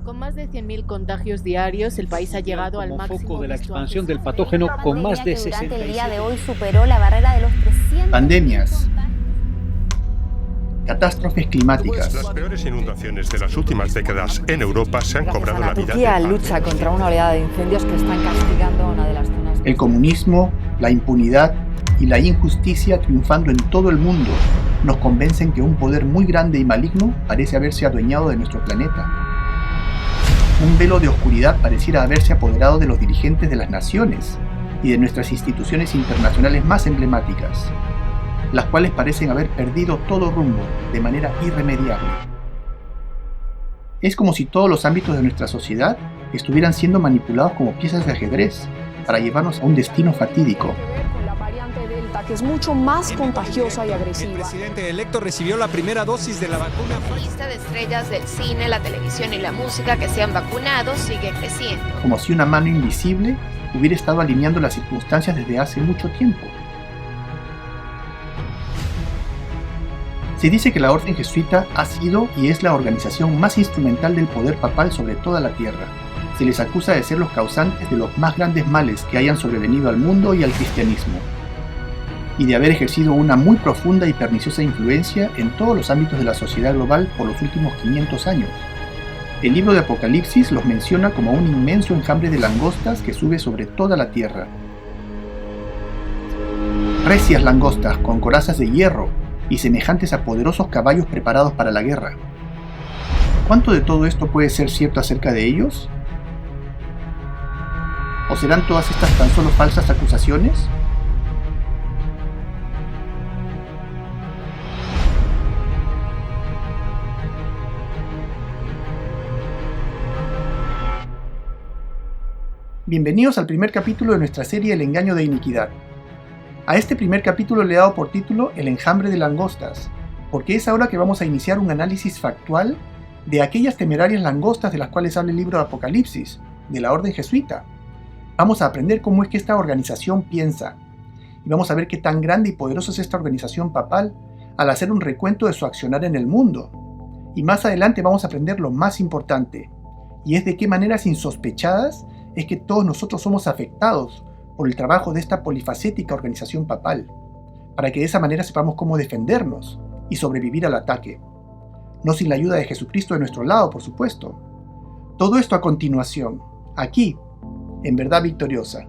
Con más de 100.000 contagios diarios, el país ha llegado al máximo foco de la visto expansión antes. del patógeno con más de Durante el 67. día de hoy superó la barrera de los 300. Pandemias, catástrofes climáticas, Las peores inundaciones de las últimas décadas en Europa se han cobrado la vida Turquía de lucha contra una oleada de incendios que están castigando una de las zonas. el comunismo, la impunidad y la injusticia triunfando en todo el mundo nos convencen que un poder muy grande y maligno parece haberse adueñado de nuestro planeta. Un velo de oscuridad pareciera haberse apoderado de los dirigentes de las naciones y de nuestras instituciones internacionales más emblemáticas, las cuales parecen haber perdido todo rumbo de manera irremediable. Es como si todos los ámbitos de nuestra sociedad estuvieran siendo manipulados como piezas de ajedrez para llevarnos a un destino fatídico. Con la variante Delta, que es mucho más contagiosa y agresiva. El presidente electo recibió la primera dosis de la vacuna. La lista de estrellas del cine, la televisión y la música que se han vacunado sigue creciendo. Como si una mano invisible hubiera estado alineando las circunstancias desde hace mucho tiempo. Se dice que la Orden Jesuita ha sido y es la organización más instrumental del poder papal sobre toda la tierra. Se les acusa de ser los causantes de los más grandes males que hayan sobrevenido al mundo y al cristianismo, y de haber ejercido una muy profunda y perniciosa influencia en todos los ámbitos de la sociedad global por los últimos 500 años. El libro de Apocalipsis los menciona como un inmenso enjambre de langostas que sube sobre toda la tierra. Recias langostas con corazas de hierro y semejantes a poderosos caballos preparados para la guerra. ¿Cuánto de todo esto puede ser cierto acerca de ellos? ¿O serán todas estas tan solo falsas acusaciones? Bienvenidos al primer capítulo de nuestra serie El engaño de iniquidad. A este primer capítulo le he dado por título El enjambre de langostas, porque es ahora que vamos a iniciar un análisis factual de aquellas temerarias langostas de las cuales habla el libro de Apocalipsis, de la Orden Jesuita. Vamos a aprender cómo es que esta organización piensa, y vamos a ver qué tan grande y poderosa es esta organización papal al hacer un recuento de su accionar en el mundo. Y más adelante vamos a aprender lo más importante, y es de qué maneras insospechadas es que todos nosotros somos afectados por el trabajo de esta polifacética organización papal, para que de esa manera sepamos cómo defendernos y sobrevivir al ataque. No sin la ayuda de Jesucristo de nuestro lado, por supuesto. Todo esto a continuación, aquí, en Verdad Victoriosa.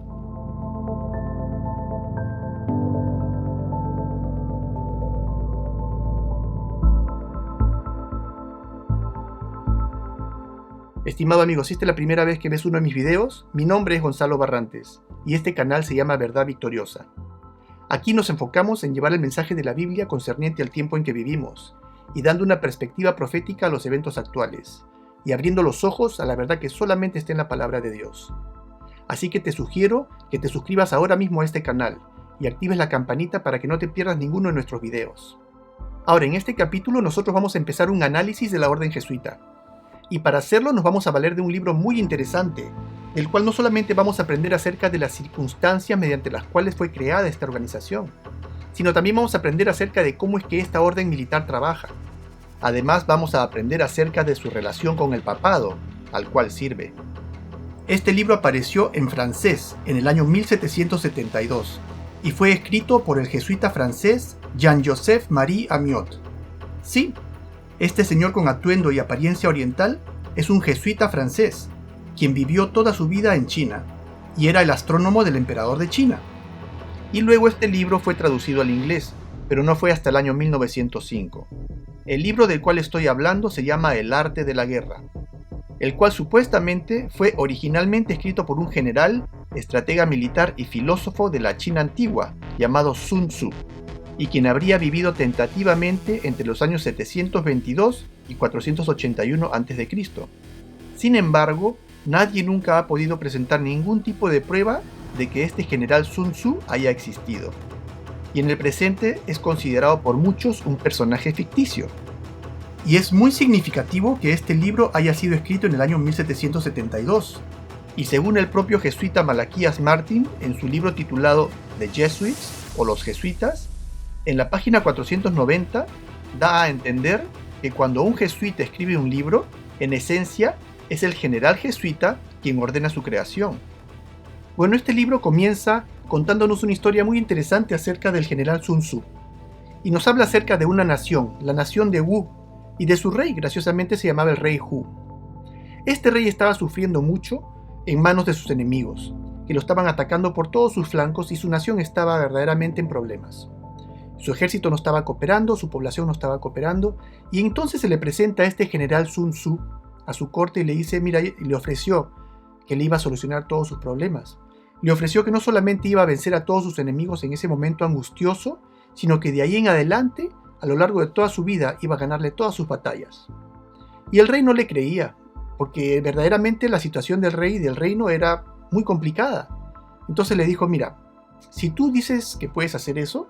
Estimado amigo, si esta es la primera vez que ves uno de mis videos, mi nombre es Gonzalo Barrantes y este canal se llama Verdad Victoriosa. Aquí nos enfocamos en llevar el mensaje de la Biblia concerniente al tiempo en que vivimos y dando una perspectiva profética a los eventos actuales y abriendo los ojos a la verdad que solamente está en la palabra de Dios. Así que te sugiero que te suscribas ahora mismo a este canal y actives la campanita para que no te pierdas ninguno de nuestros videos. Ahora, en este capítulo nosotros vamos a empezar un análisis de la Orden Jesuita. Y para hacerlo nos vamos a valer de un libro muy interesante, del cual no solamente vamos a aprender acerca de las circunstancias mediante las cuales fue creada esta organización, sino también vamos a aprender acerca de cómo es que esta orden militar trabaja. Además vamos a aprender acerca de su relación con el papado, al cual sirve. Este libro apareció en francés en el año 1772 y fue escrito por el jesuita francés Jean-Joseph Marie Amiot. Sí, este señor con atuendo y apariencia oriental es un jesuita francés, quien vivió toda su vida en China, y era el astrónomo del emperador de China. Y luego este libro fue traducido al inglés, pero no fue hasta el año 1905. El libro del cual estoy hablando se llama El arte de la guerra, el cual supuestamente fue originalmente escrito por un general, estratega militar y filósofo de la China antigua, llamado Sun Tzu, y quien habría vivido tentativamente entre los años 722 y 481 a.C. Sin embargo, nadie nunca ha podido presentar ningún tipo de prueba de que este general Sun Tzu haya existido, y en el presente es considerado por muchos un personaje ficticio. Y es muy significativo que este libro haya sido escrito en el año 1772, y según el propio jesuita Malaquías Martín, en su libro titulado The Jesuits, o los jesuitas, en la página 490 da a entender que cuando un jesuita escribe un libro, en esencia, Es el general jesuita quien ordena su creación. Bueno, este libro comienza contándonos una historia muy interesante acerca del general Sun Tzu. Y nos habla acerca de una nación, la nación de Wu, y de su rey, graciosamente se llamaba el rey Hu. Este rey estaba sufriendo mucho en manos de sus enemigos, que lo estaban atacando por todos sus flancos y su nación estaba verdaderamente en problemas. Su ejército no estaba cooperando, su población no estaba cooperando, y entonces se le presenta a este general Sun Tzu a su corte y le dice, mira, y le ofreció que le iba a solucionar todos sus problemas. Le ofreció que no solamente iba a vencer a todos sus enemigos en ese momento angustioso, sino que de ahí en adelante, a lo largo de toda su vida, iba a ganarle todas sus batallas. Y el rey no le creía, porque verdaderamente la situación del rey y del reino era muy complicada. Entonces le dijo, mira, si tú dices que puedes hacer eso,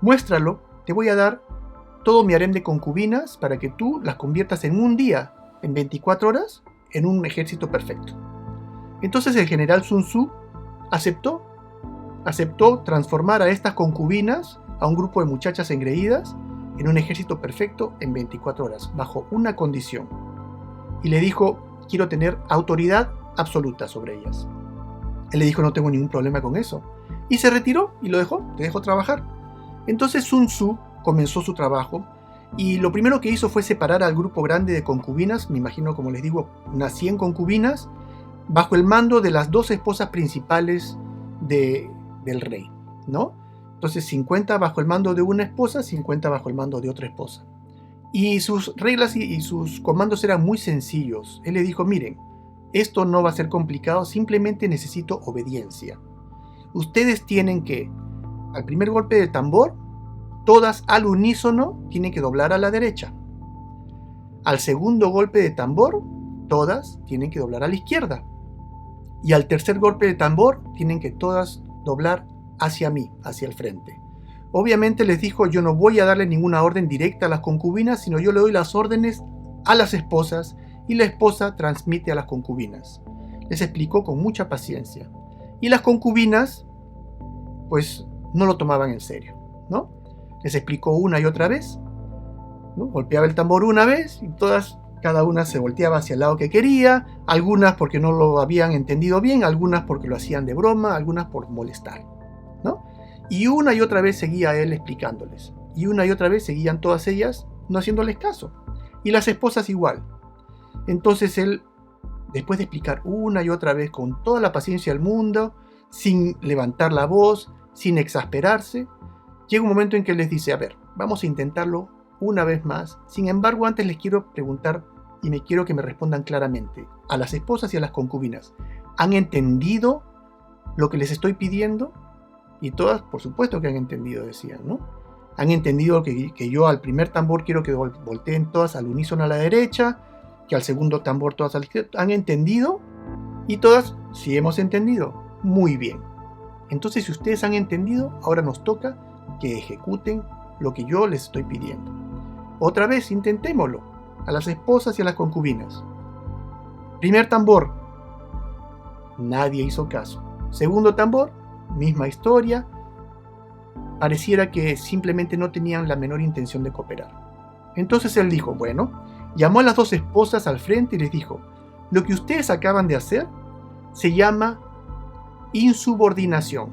muéstralo, te voy a dar todo mi harem de concubinas para que tú las conviertas en un día, en 24 horas, en un ejército perfecto. Entonces el general Sun Tzu aceptó transformar a estas concubinas, a un grupo de muchachas engreídas, en un ejército perfecto en 24 horas, bajo una condición. Y le dijo, quiero tener autoridad absoluta sobre ellas. Él le dijo, no tengo ningún problema con eso. Y se retiró y lo dejó, te dejó trabajar. Entonces Sun Tzu comenzó su trabajo y lo primero que hizo fue separar al grupo grande de concubinas, me imagino, como les digo, unas 100 concubinas, bajo el mando de las 2 esposas principales del rey, ¿no? Entonces 50 bajo el mando de una esposa, 50 bajo el mando de otra esposa. Y sus reglas y sus comandos eran muy sencillos. Él le dijo, miren, esto no va a ser complicado, simplemente necesito obediencia. Ustedes tienen que, al primer golpe de tambor, todas al unísono tienen que doblar a la derecha. Al segundo golpe de tambor, todas tienen que doblar a la izquierda. Y al tercer golpe de tambor, tienen que todas doblar hacia mí, hacia el frente. Obviamente les dijo, yo no voy a darle ninguna orden directa a las concubinas, sino yo le doy las órdenes a las esposas y la esposa transmite a las concubinas. Les explicó con mucha paciencia. Y las concubinas, pues, no lo tomaban en serio, ¿no? Les explicó una y otra vez, ¿no? Golpeaba el tambor una vez y cada una se volteaba hacia el lado que quería, algunas porque no lo habían entendido bien, algunas porque lo hacían de broma, algunas por molestar, ¿no? Y una y otra vez seguía él explicándoles, y una y otra vez seguían todas ellas no haciéndoles caso, y las esposas igual. Entonces él, después de explicar una y otra vez con toda la paciencia del mundo, sin levantar la voz, sin exasperarse, llega un momento en que les dice, a ver, vamos a intentarlo una vez más. Sin embargo, antes les quiero preguntar y me quiero que me respondan claramente. A las esposas y a las concubinas, ¿han entendido lo que les estoy pidiendo? Y todas, por supuesto que han entendido, decían, ¿no? Han entendido que yo al primer tambor quiero que volteen todas al unísono a la derecha, que al segundo tambor todas a la izquierda. ¿Han entendido? Y todas, sí hemos entendido. Muy bien. Entonces, si ustedes han entendido, ahora nos toca que ejecuten lo que yo les estoy pidiendo. Otra vez, intentémoslo. A las esposas y a las concubinas. Primer tambor. Nadie hizo caso. Segundo tambor, misma historia. Pareciera que simplemente no tenían la menor intención de cooperar. Entonces él dijo, bueno, llamó a las 2 esposas al frente y les dijo, lo que ustedes acaban de hacer se llama insubordinación.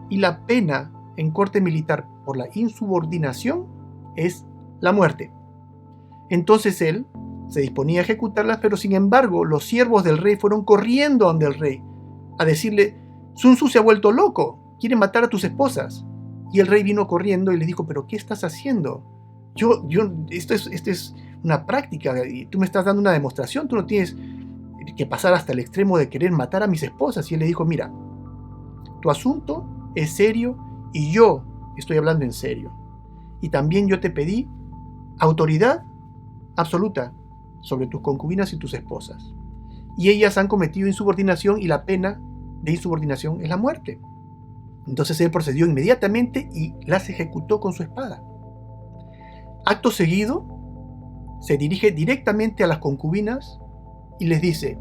Y la pena en corte militar por la insubordinación es la muerte. Entonces él se disponía a ejecutarlas, pero sin embargo los siervos del rey fueron corriendo donde el rey a decirle, Sun Tzu se ha vuelto loco, quiere matar a tus esposas. Y el rey vino corriendo y le dijo, pero ¿qué estás haciendo? Esto es una práctica y tú me estás dando una demostración, tú no tienes que pasar hasta el extremo de querer matar a mis esposas. Y él le dijo, mira, tu asunto es serio y yo estoy hablando en serio. Y también yo te pedí autoridad absoluta sobre tus concubinas y tus esposas. Y ellas han cometido insubordinación y la pena de insubordinación es la muerte. Entonces él procedió inmediatamente y las ejecutó con su espada. Acto seguido, se dirige directamente a las concubinas y les dice,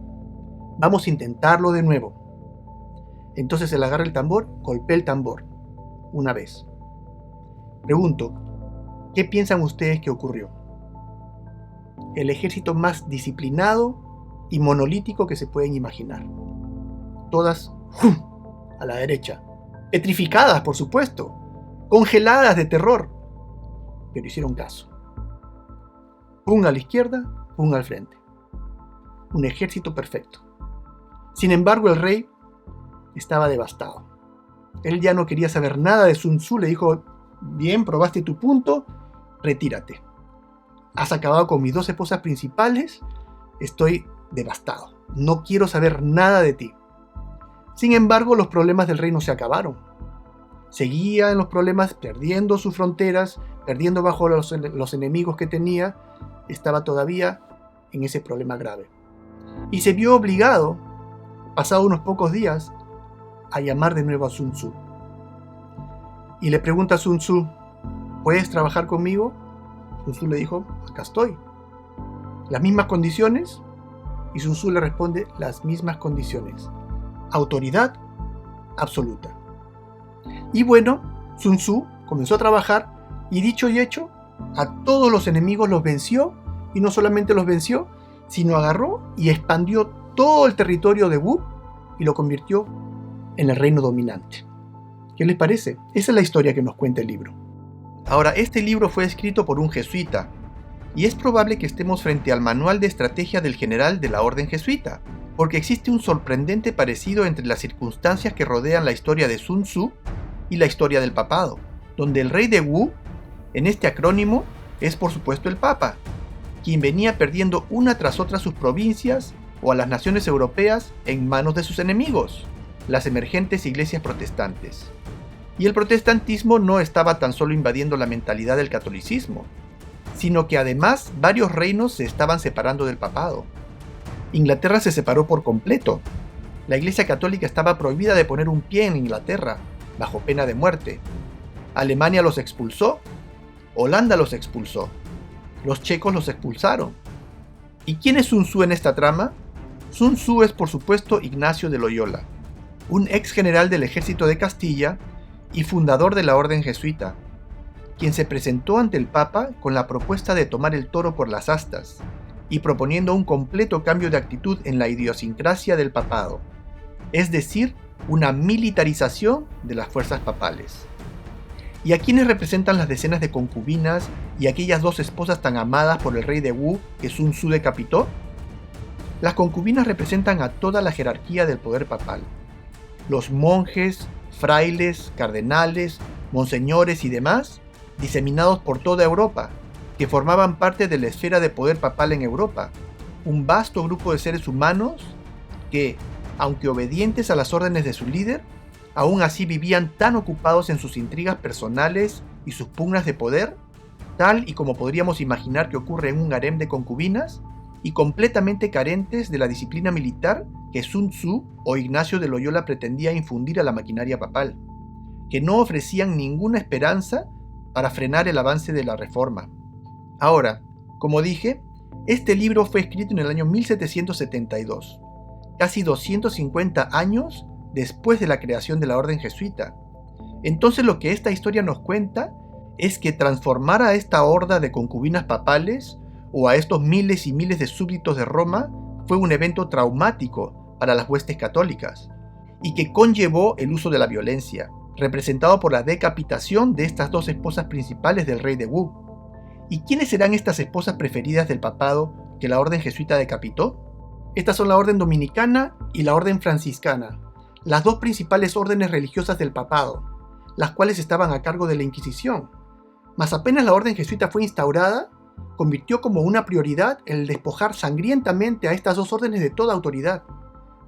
vamos a intentarlo de nuevo. Entonces él agarra el tambor, golpea el tambor, una vez. Pregunto, ¿qué piensan ustedes que ocurrió? El ejército más disciplinado y monolítico que se pueden imaginar. Todas ¡fum!, a la derecha, petrificadas por supuesto, congeladas de terror, pero hicieron caso. Un a la izquierda, un al frente. Un ejército perfecto. Sin embargo, el rey estaba devastado. Él ya no quería saber nada de Sun Tzu, le dijo: bien, probaste tu punto, retírate. Has acabado con mis 2 esposas principales, estoy devastado. No quiero saber nada de ti. Sin embargo, los problemas del rey no se acabaron. Seguía en los problemas, perdiendo sus fronteras, perdiendo bajo los enemigos que tenía. Estaba todavía en ese problema grave. Y se vio obligado, pasado unos pocos días, a llamar de nuevo a Sun Tzu. Y le pregunta a Sun Tzu: ¿puedes trabajar conmigo? Sun Tzu le dijo: acá estoy. ¿Las mismas condiciones? Y Sun Tzu le responde: las mismas condiciones. Autoridad absoluta. Y bueno, Sun Tzu comenzó a trabajar y, dicho y hecho, a todos los enemigos los venció, y no solamente los venció, sino agarró y expandió todo el territorio de Wu y lo convirtió en el reino dominante. ¿Qué les parece? Esa es la historia que nos cuenta el libro. Ahora, este libro fue escrito por un jesuita, y es probable que estemos frente al manual de estrategia del general de la orden jesuita, porque existe un sorprendente parecido entre las circunstancias que rodean la historia de Sun Tzu y la historia del papado, donde el rey de Wu, en este acrónimo, es por supuesto el Papa, quien venía perdiendo una tras otra sus provincias o a las naciones europeas en manos de sus enemigos, las emergentes iglesias protestantes. Y el protestantismo no estaba tan solo invadiendo la mentalidad del catolicismo, sino que además varios reinos se estaban separando del papado. Inglaterra se separó por completo. La Iglesia Católica estaba prohibida de poner un pie en Inglaterra, bajo pena de muerte. Alemania los expulsó, Holanda los expulsó, los checos los expulsaron. ¿Y quién es Sun Tzu en esta trama? Sun Tzu es por supuesto Ignacio de Loyola, un ex general del ejército de Castilla y fundador de la orden jesuita, quien se presentó ante el Papa con la propuesta de tomar el toro por las astas y proponiendo un completo cambio de actitud en la idiosincrasia del papado, es decir, una militarización de las fuerzas papales. ¿Y a quiénes representan las decenas de concubinas y aquellas 2 esposas tan amadas por el rey de Wu que Sun Tzu decapitó? Las concubinas representan a toda la jerarquía del poder papal. Los monjes, frailes, cardenales, monseñores y demás, diseminados por toda Europa, que formaban parte de la esfera de poder papal en Europa, un vasto grupo de seres humanos que, aunque obedientes a las órdenes de su líder, aún así vivían tan ocupados en sus intrigas personales y sus pugnas de poder, tal y como podríamos imaginar que ocurre en un harem de concubinas, y completamente carentes de la disciplina militar que Sun Tzu o Ignacio de Loyola pretendía infundir a la maquinaria papal, que no ofrecían ninguna esperanza para frenar el avance de la reforma. Ahora, como dije, este libro fue escrito en el año 1772, casi 250 años después de la creación de la orden jesuita. Entonces lo que esta historia nos cuenta es que transformar a esta horda de concubinas papales o a estos miles y miles de súbditos de Roma fue un evento traumático para las huestes católicas y que conllevó el uso de la violencia, representado por la decapitación de estas 2 esposas principales del rey de Wu. ¿Y quiénes serán estas esposas preferidas del papado que la orden jesuita decapitó? Estas son la orden dominicana y la orden franciscana, las 2 principales órdenes religiosas del papado, las cuales estaban a cargo de la Inquisición. Mas apenas la orden jesuita fue instaurada, convirtió como una prioridad el despojar sangrientamente a estas 2 órdenes de toda autoridad,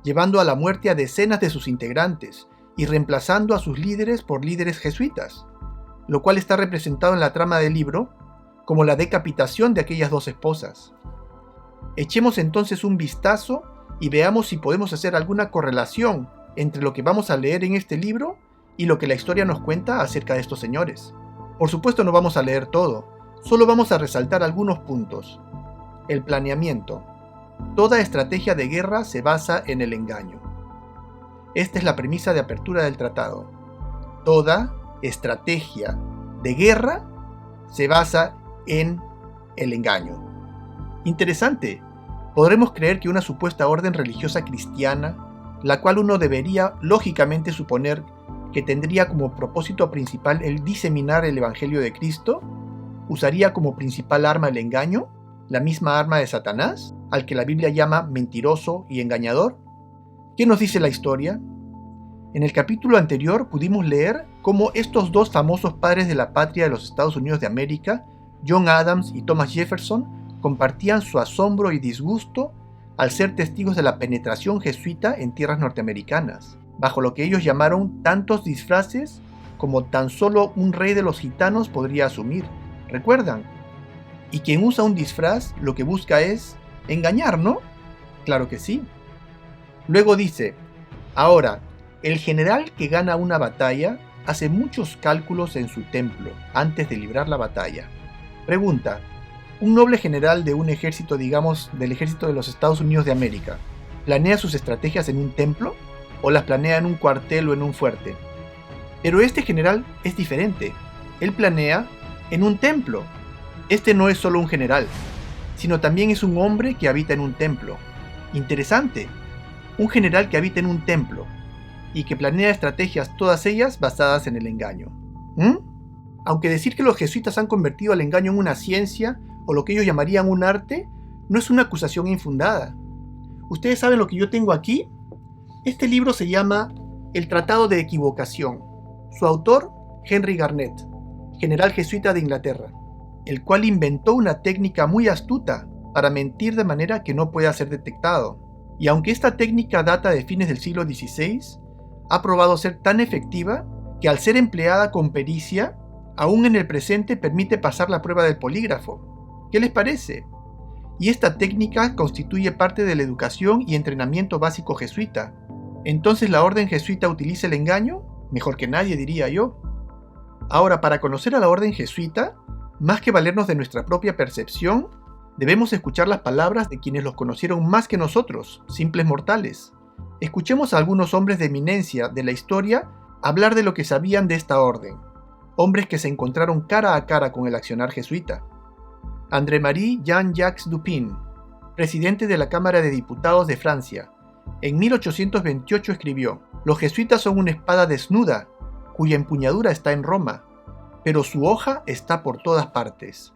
llevando a la muerte a decenas de sus integrantes y reemplazando a sus líderes por líderes jesuitas, lo cual está representado en la trama del libro como la decapitación de aquellas 2 esposas. Echemos entonces un vistazo y veamos si podemos hacer alguna correlación entre lo que vamos a leer en este libro y lo que la historia nos cuenta acerca de estos señores. Por supuesto no vamos a leer todo, solo vamos a resaltar algunos puntos. El planeamiento. Toda estrategia de guerra se basa en el engaño. Esta es la premisa de apertura del tratado. Toda estrategia de guerra se basa en el engaño. Interesante, podremos creer que una supuesta orden religiosa cristiana, la cual uno debería lógicamente suponer que tendría como propósito principal el diseminar el Evangelio de Cristo, usaría como principal arma el engaño, la misma arma de Satanás, al que la Biblia llama mentiroso y engañador. ¿Qué nos dice la historia? En el capítulo anterior pudimos leer cómo estos dos famosos padres de la patria de los Estados Unidos de América, John Adams y Thomas Jefferson, compartían su asombro y disgusto al ser testigos de la penetración jesuita en tierras norteamericanas, bajo lo que ellos llamaron tantos disfraces como tan solo un rey de los gitanos podría asumir. ¿Recuerdan? Y quien usa un disfraz lo que busca es engañar, ¿no? Claro que sí. Luego dice, ahora, el general que gana una batalla hace muchos cálculos en su templo antes de librar la batalla. Pregunta, ¿un noble general de un ejército, digamos, del ejército de los Estados Unidos de América, planea sus estrategias en un templo o las planea en un cuartel o en un fuerte? Pero este general es diferente. Él planea en un templo. Este no es solo un general, sino también es un hombre que habita en un templo. Interesante. Un general que habita en un templo y que planea estrategias, todas ellas basadas en el engaño. Aunque decir que los jesuitas han convertido el engaño en una ciencia o lo que ellos llamarían un arte, no es una acusación infundada. ¿Ustedes saben lo que yo tengo aquí? Este libro se llama El Tratado de Equivocación. Su autor, Henry Garnet, general jesuita de Inglaterra, el cual inventó una técnica muy astuta para mentir de manera que no pueda ser detectado. Y aunque esta técnica data de fines del siglo XVI, ha probado ser tan efectiva que al ser empleada con pericia, aún en el presente permite pasar la prueba del polígrafo. ¿Qué les parece? Y esta técnica constituye parte de la educación y entrenamiento básico jesuita. ¿Entonces la orden jesuita utiliza el engaño? Mejor que nadie, diría yo. Ahora, para conocer a la orden jesuita, más que valernos de nuestra propia percepción, debemos escuchar las palabras de quienes los conocieron más que nosotros, simples mortales. Escuchemos a algunos hombres de eminencia de la historia hablar de lo que sabían de esta orden, hombres que se encontraron cara a cara con el accionar jesuita. André-Marie Jean-Jacques Dupin, presidente de la Cámara de Diputados de Francia, en 1828 escribió: «Los jesuitas son una espada desnuda, cuya empuñadura está en Roma, pero su hoja está por todas partes,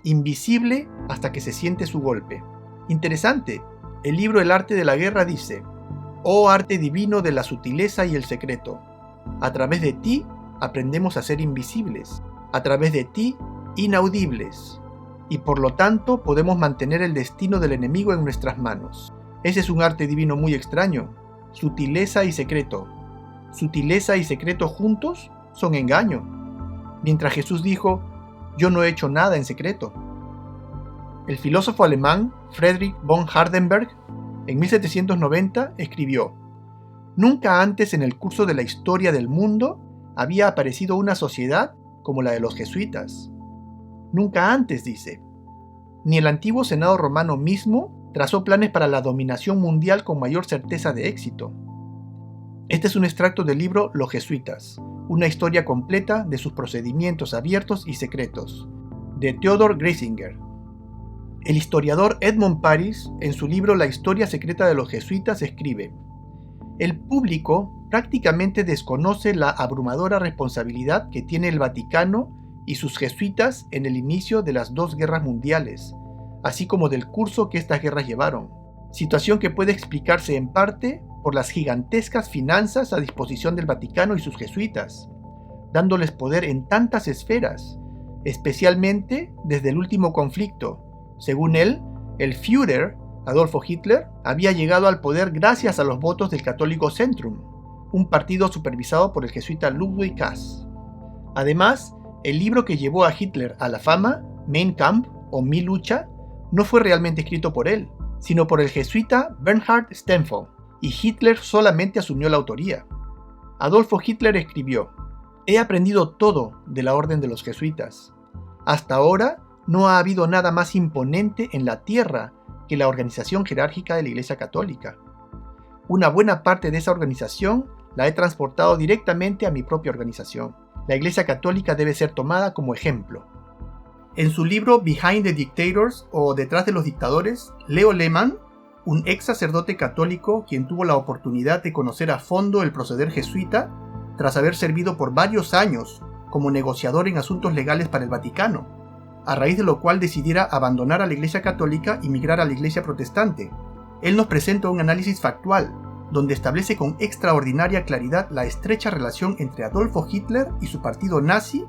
invisible hasta que se siente su golpe». Interesante, el libro El arte de la guerra dice: «Oh arte divino de la sutileza y el secreto, a través de ti aprendemos a ser invisibles, a través de ti inaudibles, y por lo tanto podemos mantener el destino del enemigo en nuestras manos». Ese es un arte divino muy extraño, sutileza y secreto. Sutileza y secreto juntos son engaño. Mientras Jesús dijo: «Yo no he hecho nada en secreto». El filósofo alemán Friedrich von Hardenberg, en 1790, escribió: «Nunca antes en el curso de la historia del mundo había aparecido una sociedad como la de los jesuitas». Nunca antes, dice. Ni el antiguo Senado romano mismo trazó planes para la dominación mundial con mayor certeza de éxito. Este es un extracto del libro Los Jesuitas, una historia completa de sus procedimientos abiertos y secretos, de Theodor Greisinger. El historiador Edmond Paris, en su libro La historia secreta de los jesuitas, escribe: «El público prácticamente desconoce la abrumadora responsabilidad que tiene el Vaticano y sus jesuitas en el inicio de las dos guerras mundiales, así como del curso que estas guerras llevaron, situación que puede explicarse en parte por las gigantescas finanzas a disposición del Vaticano y sus jesuitas, dándoles poder en tantas esferas, especialmente desde el último conflicto. Según él, el Führer, Adolfo Hitler, había llegado al poder gracias a los votos del católico Zentrum, un partido supervisado por el jesuita Ludwig Kass. Además, el libro que llevó a Hitler a la fama, Mein Kampf o Mi lucha, no fue realmente escrito por él, sino por el jesuita Bernhard Stempfel, y Hitler solamente asumió la autoría. Adolfo Hitler escribió: «He aprendido todo de la orden de los jesuitas. Hasta ahora no ha habido nada más imponente en la tierra que la organización jerárquica de la Iglesia Católica. Una buena parte de esa organización la he transportado directamente a mi propia organización. La Iglesia Católica debe ser tomada como ejemplo». En su libro Behind the Dictators o Detrás de los Dictadores, Leo Lehmann un ex sacerdote católico quien tuvo la oportunidad de conocer a fondo el proceder jesuita tras haber servido por varios años como negociador en asuntos legales para el Vaticano, a raíz de lo cual decidiera abandonar a la Iglesia Católica y migrar a la Iglesia Protestante. Él nos presenta un análisis factual, donde establece con extraordinaria claridad la estrecha relación entre Adolfo Hitler y su partido nazi,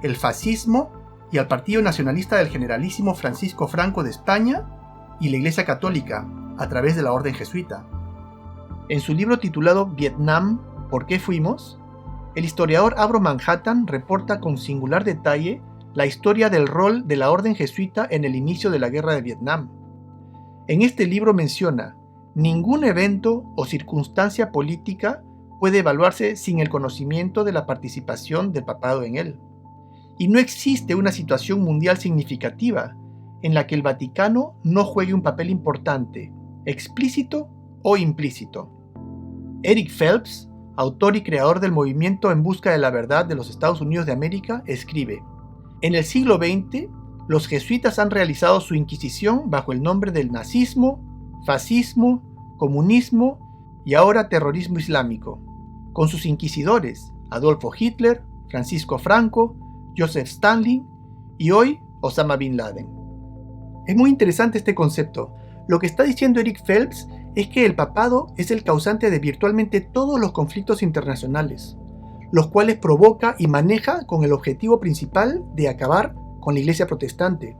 el fascismo y el Partido Nacionalista del Generalísimo Francisco Franco de España y la Iglesia Católica, a través de la Orden Jesuita. En su libro titulado Vietnam, ¿por qué fuimos?, el historiador Abro Manhattan reporta con singular detalle la historia del rol de la Orden Jesuita en el inicio de la Guerra de Vietnam. En este libro menciona: ningún evento o circunstancia política puede evaluarse sin el conocimiento de la participación del papado en él. Y no existe una situación mundial significativa en la que el Vaticano no juegue un papel importante, explícito o implícito. Eric Phelps, autor y creador del movimiento en busca de la verdad de los Estados Unidos de América, escribe: en el siglo XX, los jesuitas han realizado su inquisición bajo el nombre del nazismo, fascismo, comunismo y ahora terrorismo islámico, con sus inquisidores Adolfo Hitler, Francisco Franco, Joseph Stalin y hoy Osama Bin Laden. Es muy interesante este concepto. Lo que está diciendo Eric Phelps es que el papado es el causante de virtualmente todos los conflictos internacionales, los cuales provoca y maneja con el objetivo principal de acabar con la Iglesia protestante.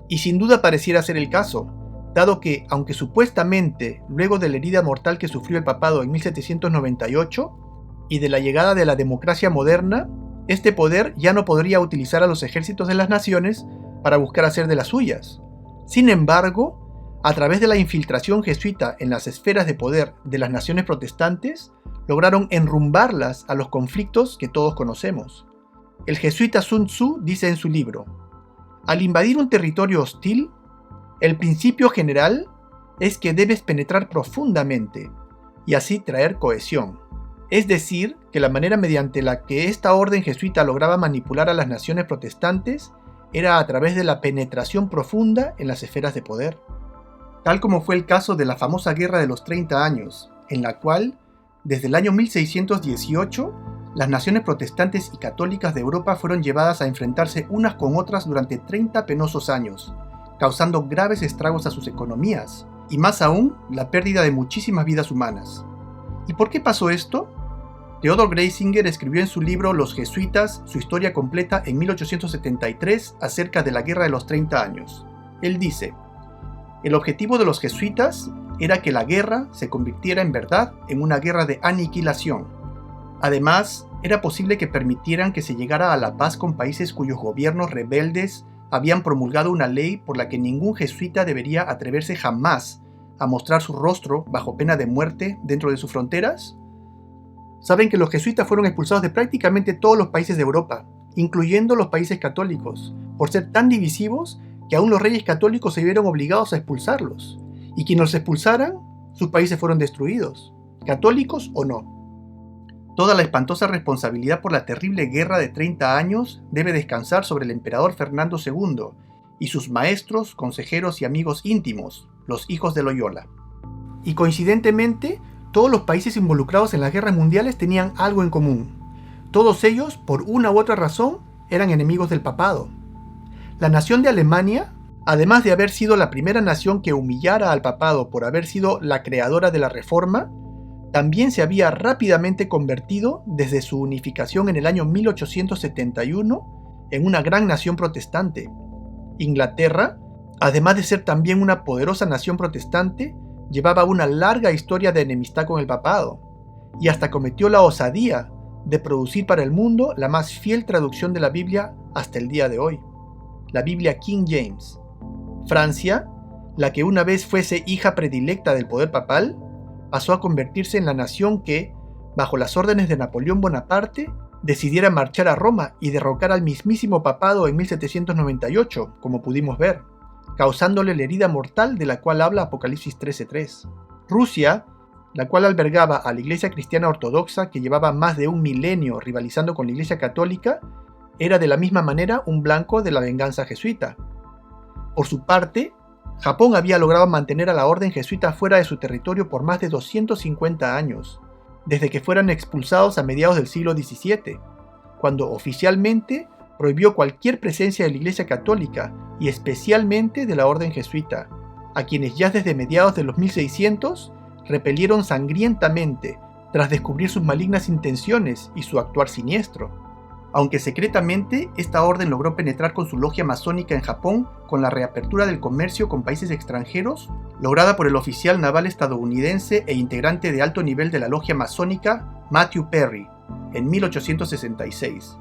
Y sin duda pareciera ser el caso, dado que, aunque supuestamente luego de la herida mortal que sufrió el papado en 1798 y de la llegada de la democracia moderna, este poder ya no podría utilizar a los ejércitos de las naciones para buscar hacer de las suyas. Sin embargo, a través de la infiltración jesuita en las esferas de poder de las naciones protestantes, lograron enrumbarlas a los conflictos que todos conocemos. El jesuita Sun Tzu dice en su libro: al invadir un territorio hostil, el principio general es que debes penetrar profundamente y así traer cohesión. Es decir, que la manera mediante la que esta orden jesuita lograba manipular a las naciones protestantes era a través de la penetración profunda en las esferas de poder. Tal como fue el caso de la famosa Guerra de los 30 años, en la cual, desde el año 1618, las naciones protestantes y católicas de Europa fueron llevadas a enfrentarse unas con otras durante 30 penosos años, causando graves estragos a sus economías, y más aún, la pérdida de muchísimas vidas humanas. ¿Y por qué pasó esto? Theodor Dreisinger escribió en su libro Los jesuitas, su historia completa en 1873 acerca de la Guerra de los 30 años. Él dice: el objetivo de los jesuitas era que la guerra se convirtiera en verdad en una guerra de aniquilación. Además, era posible que permitieran que se llegara a la paz con países cuyos gobiernos rebeldes habían promulgado una ley por la que ningún jesuita debería atreverse jamás a mostrar su rostro bajo pena de muerte dentro de sus fronteras. Saben que los jesuitas fueron expulsados de prácticamente todos los países de Europa, incluyendo los países católicos, por ser tan divisivos que aún los reyes católicos se vieron obligados a expulsarlos, y quienes los expulsaran, sus países fueron destruidos, católicos o no. Toda la espantosa responsabilidad por la terrible guerra de 30 años debe descansar sobre el emperador Fernando II y sus maestros, consejeros y amigos íntimos, los hijos de Loyola. Y coincidentemente, todos los países involucrados en las guerras mundiales tenían algo en común. Todos ellos, por una u otra razón, eran enemigos del papado. La nación de Alemania, además de haber sido la primera nación que humillara al papado por haber sido la creadora de la Reforma, también se había rápidamente convertido desde su unificación en el año 1871 en una gran nación protestante. Inglaterra, además de ser también una poderosa nación protestante, llevaba una larga historia de enemistad con el papado, y hasta cometió la osadía de producir para el mundo la más fiel traducción de la Biblia hasta el día de hoy, la Biblia King James. Francia, la que una vez fuese hija predilecta del poder papal, pasó a convertirse en la nación que, bajo las órdenes de Napoleón Bonaparte, decidiera marchar a Roma y derrocar al mismísimo papado en 1798, como pudimos ver, causándole la herida mortal de la cual habla Apocalipsis 13:3. Rusia, la cual albergaba a la Iglesia Cristiana Ortodoxa que llevaba más de un milenio rivalizando con la Iglesia Católica, era de la misma manera un blanco de la venganza jesuita. Por su parte, Japón había logrado mantener a la orden jesuita fuera de su territorio por más de 250 años, desde que fueran expulsados a mediados del siglo XVII, cuando oficialmente prohibió cualquier presencia de la Iglesia Católica y especialmente de la orden jesuita, a quienes ya desde mediados de los 1600 repelieron sangrientamente tras descubrir sus malignas intenciones y su actuar siniestro. Aunque secretamente, esta orden logró penetrar con su logia masónica en Japón con la reapertura del comercio con países extranjeros, lograda por el oficial naval estadounidense e integrante de alto nivel de la logia masónica Matthew Perry en 1866,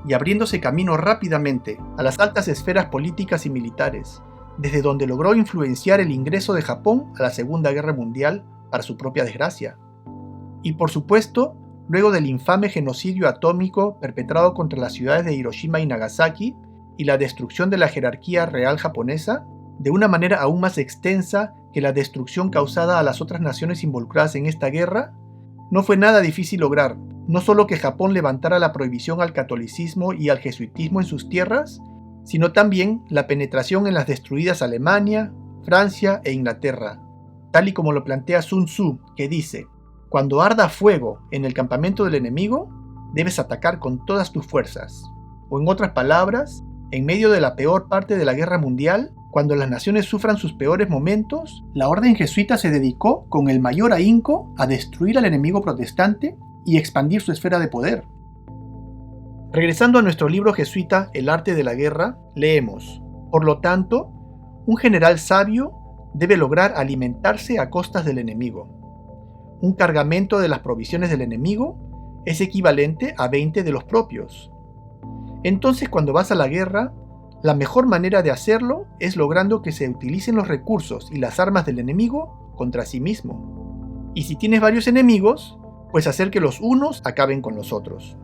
y abriéndose camino rápidamente a las altas esferas políticas y militares, desde donde logró influenciar el ingreso de Japón a la Segunda Guerra Mundial para su propia desgracia. Y por supuesto, luego del infame genocidio atómico perpetrado contra las ciudades de Hiroshima y Nagasaki y la destrucción de la jerarquía real japonesa, de una manera aún más extensa que la destrucción causada a las otras naciones involucradas en esta guerra, no fue nada difícil lograr, no solo que Japón levantara la prohibición al catolicismo y al jesuitismo en sus tierras, sino también la penetración en las destruidas Alemania, Francia e Inglaterra, tal y como lo plantea Sun Tzu, que dice: cuando arda fuego en el campamento del enemigo, debes atacar con todas tus fuerzas. O en otras palabras, en medio de la peor parte de la guerra mundial, cuando las naciones sufran sus peores momentos, la orden jesuita se dedicó con el mayor ahínco a destruir al enemigo protestante y expandir su esfera de poder. Regresando a nuestro libro jesuita El arte de la guerra, leemos: por lo tanto, un general sabio debe lograr alimentarse a costas del enemigo. Un cargamento de las provisiones del enemigo es equivalente a 20 de los propios. Entonces, cuando vas a la guerra, la mejor manera de hacerlo es logrando que se utilicen los recursos y las armas del enemigo contra sí mismo. Y si tienes varios enemigos, pues hacer que los unos acaben con los otros.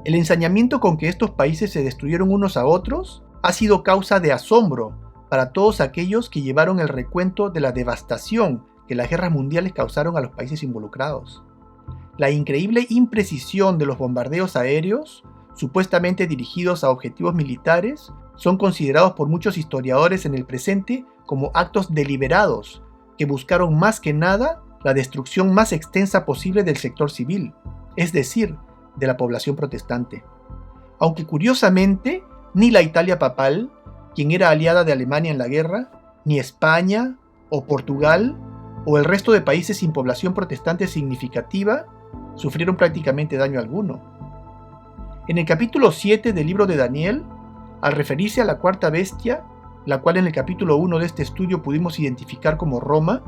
El ensañamiento con que estos países se destruyeron unos a otros ha sido causa de asombro para todos aquellos que llevaron el recuento de la devastación que las guerras mundiales causaron a los países involucrados. La increíble imprecisión de los bombardeos aéreos, supuestamente dirigidos a objetivos militares, son considerados por muchos historiadores en el presente como actos deliberados que buscaron más que nada la destrucción más extensa posible del sector civil, es decir, de la población protestante. Aunque curiosamente, ni la Italia papal, quien era aliada de Alemania en la guerra, ni España o Portugal o el resto de países sin población protestante significativa sufrieron prácticamente daño alguno. En el capítulo 7 del libro de Daniel, al referirse a la cuarta bestia, la cual en el capítulo 1 de este estudio pudimos identificar como Roma,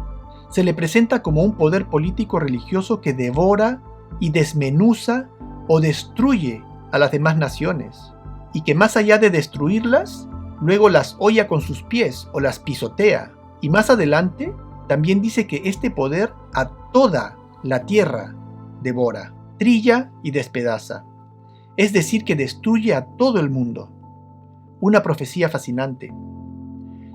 se le presenta como un poder político religioso que devora y desmenuza o destruye a las demás naciones, y que más allá de destruirlas, luego las holla con sus pies o las pisotea, y más adelante también dice que este poder a toda la tierra devora, trilla y despedaza, es decir, que destruye a todo el mundo. Una profecía fascinante.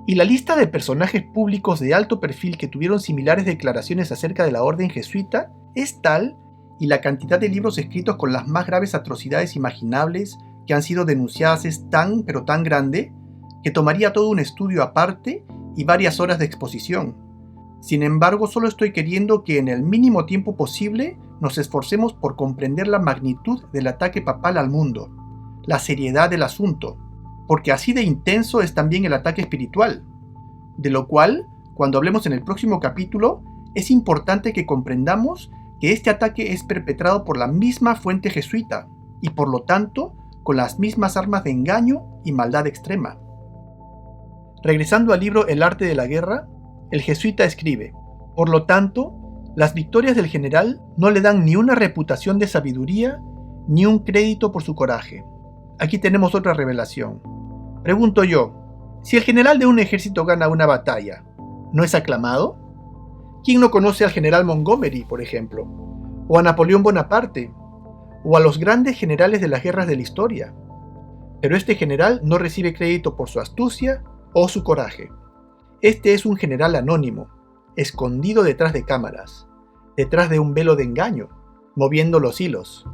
Y la lista de personajes públicos de alto perfil que tuvieron similares declaraciones acerca de la orden jesuita es tal, y la cantidad de libros escritos con las más graves atrocidades imaginables que han sido denunciadas es tan, pero tan grande, que tomaría todo un estudio aparte y varias horas de exposición. Sin embargo, solo estoy queriendo que en el mínimo tiempo posible nos esforcemos por comprender la magnitud del ataque papal al mundo, la seriedad del asunto, porque así de intenso es también el ataque espiritual, de lo cual, cuando hablemos en el próximo capítulo, es importante que comprendamos que este ataque es perpetrado por la misma fuente jesuita, y por lo tanto, con las mismas armas de engaño y maldad extrema. Regresando al libro El arte de la guerra, el jesuita escribe: por lo tanto, las victorias del general no le dan ni una reputación de sabiduría ni un crédito por su coraje. Aquí tenemos otra revelación. Pregunto yo, si el general de un ejército gana una batalla, ¿no es aclamado? ¿Quién no conoce al general Montgomery, por ejemplo? ¿O a Napoleón Bonaparte? ¿O a los grandes generales de las guerras de la historia? Pero este general no recibe crédito por su astucia o su coraje. Este es un general anónimo, escondido detrás de cámaras, detrás de un velo de engaño, moviendo los hilos.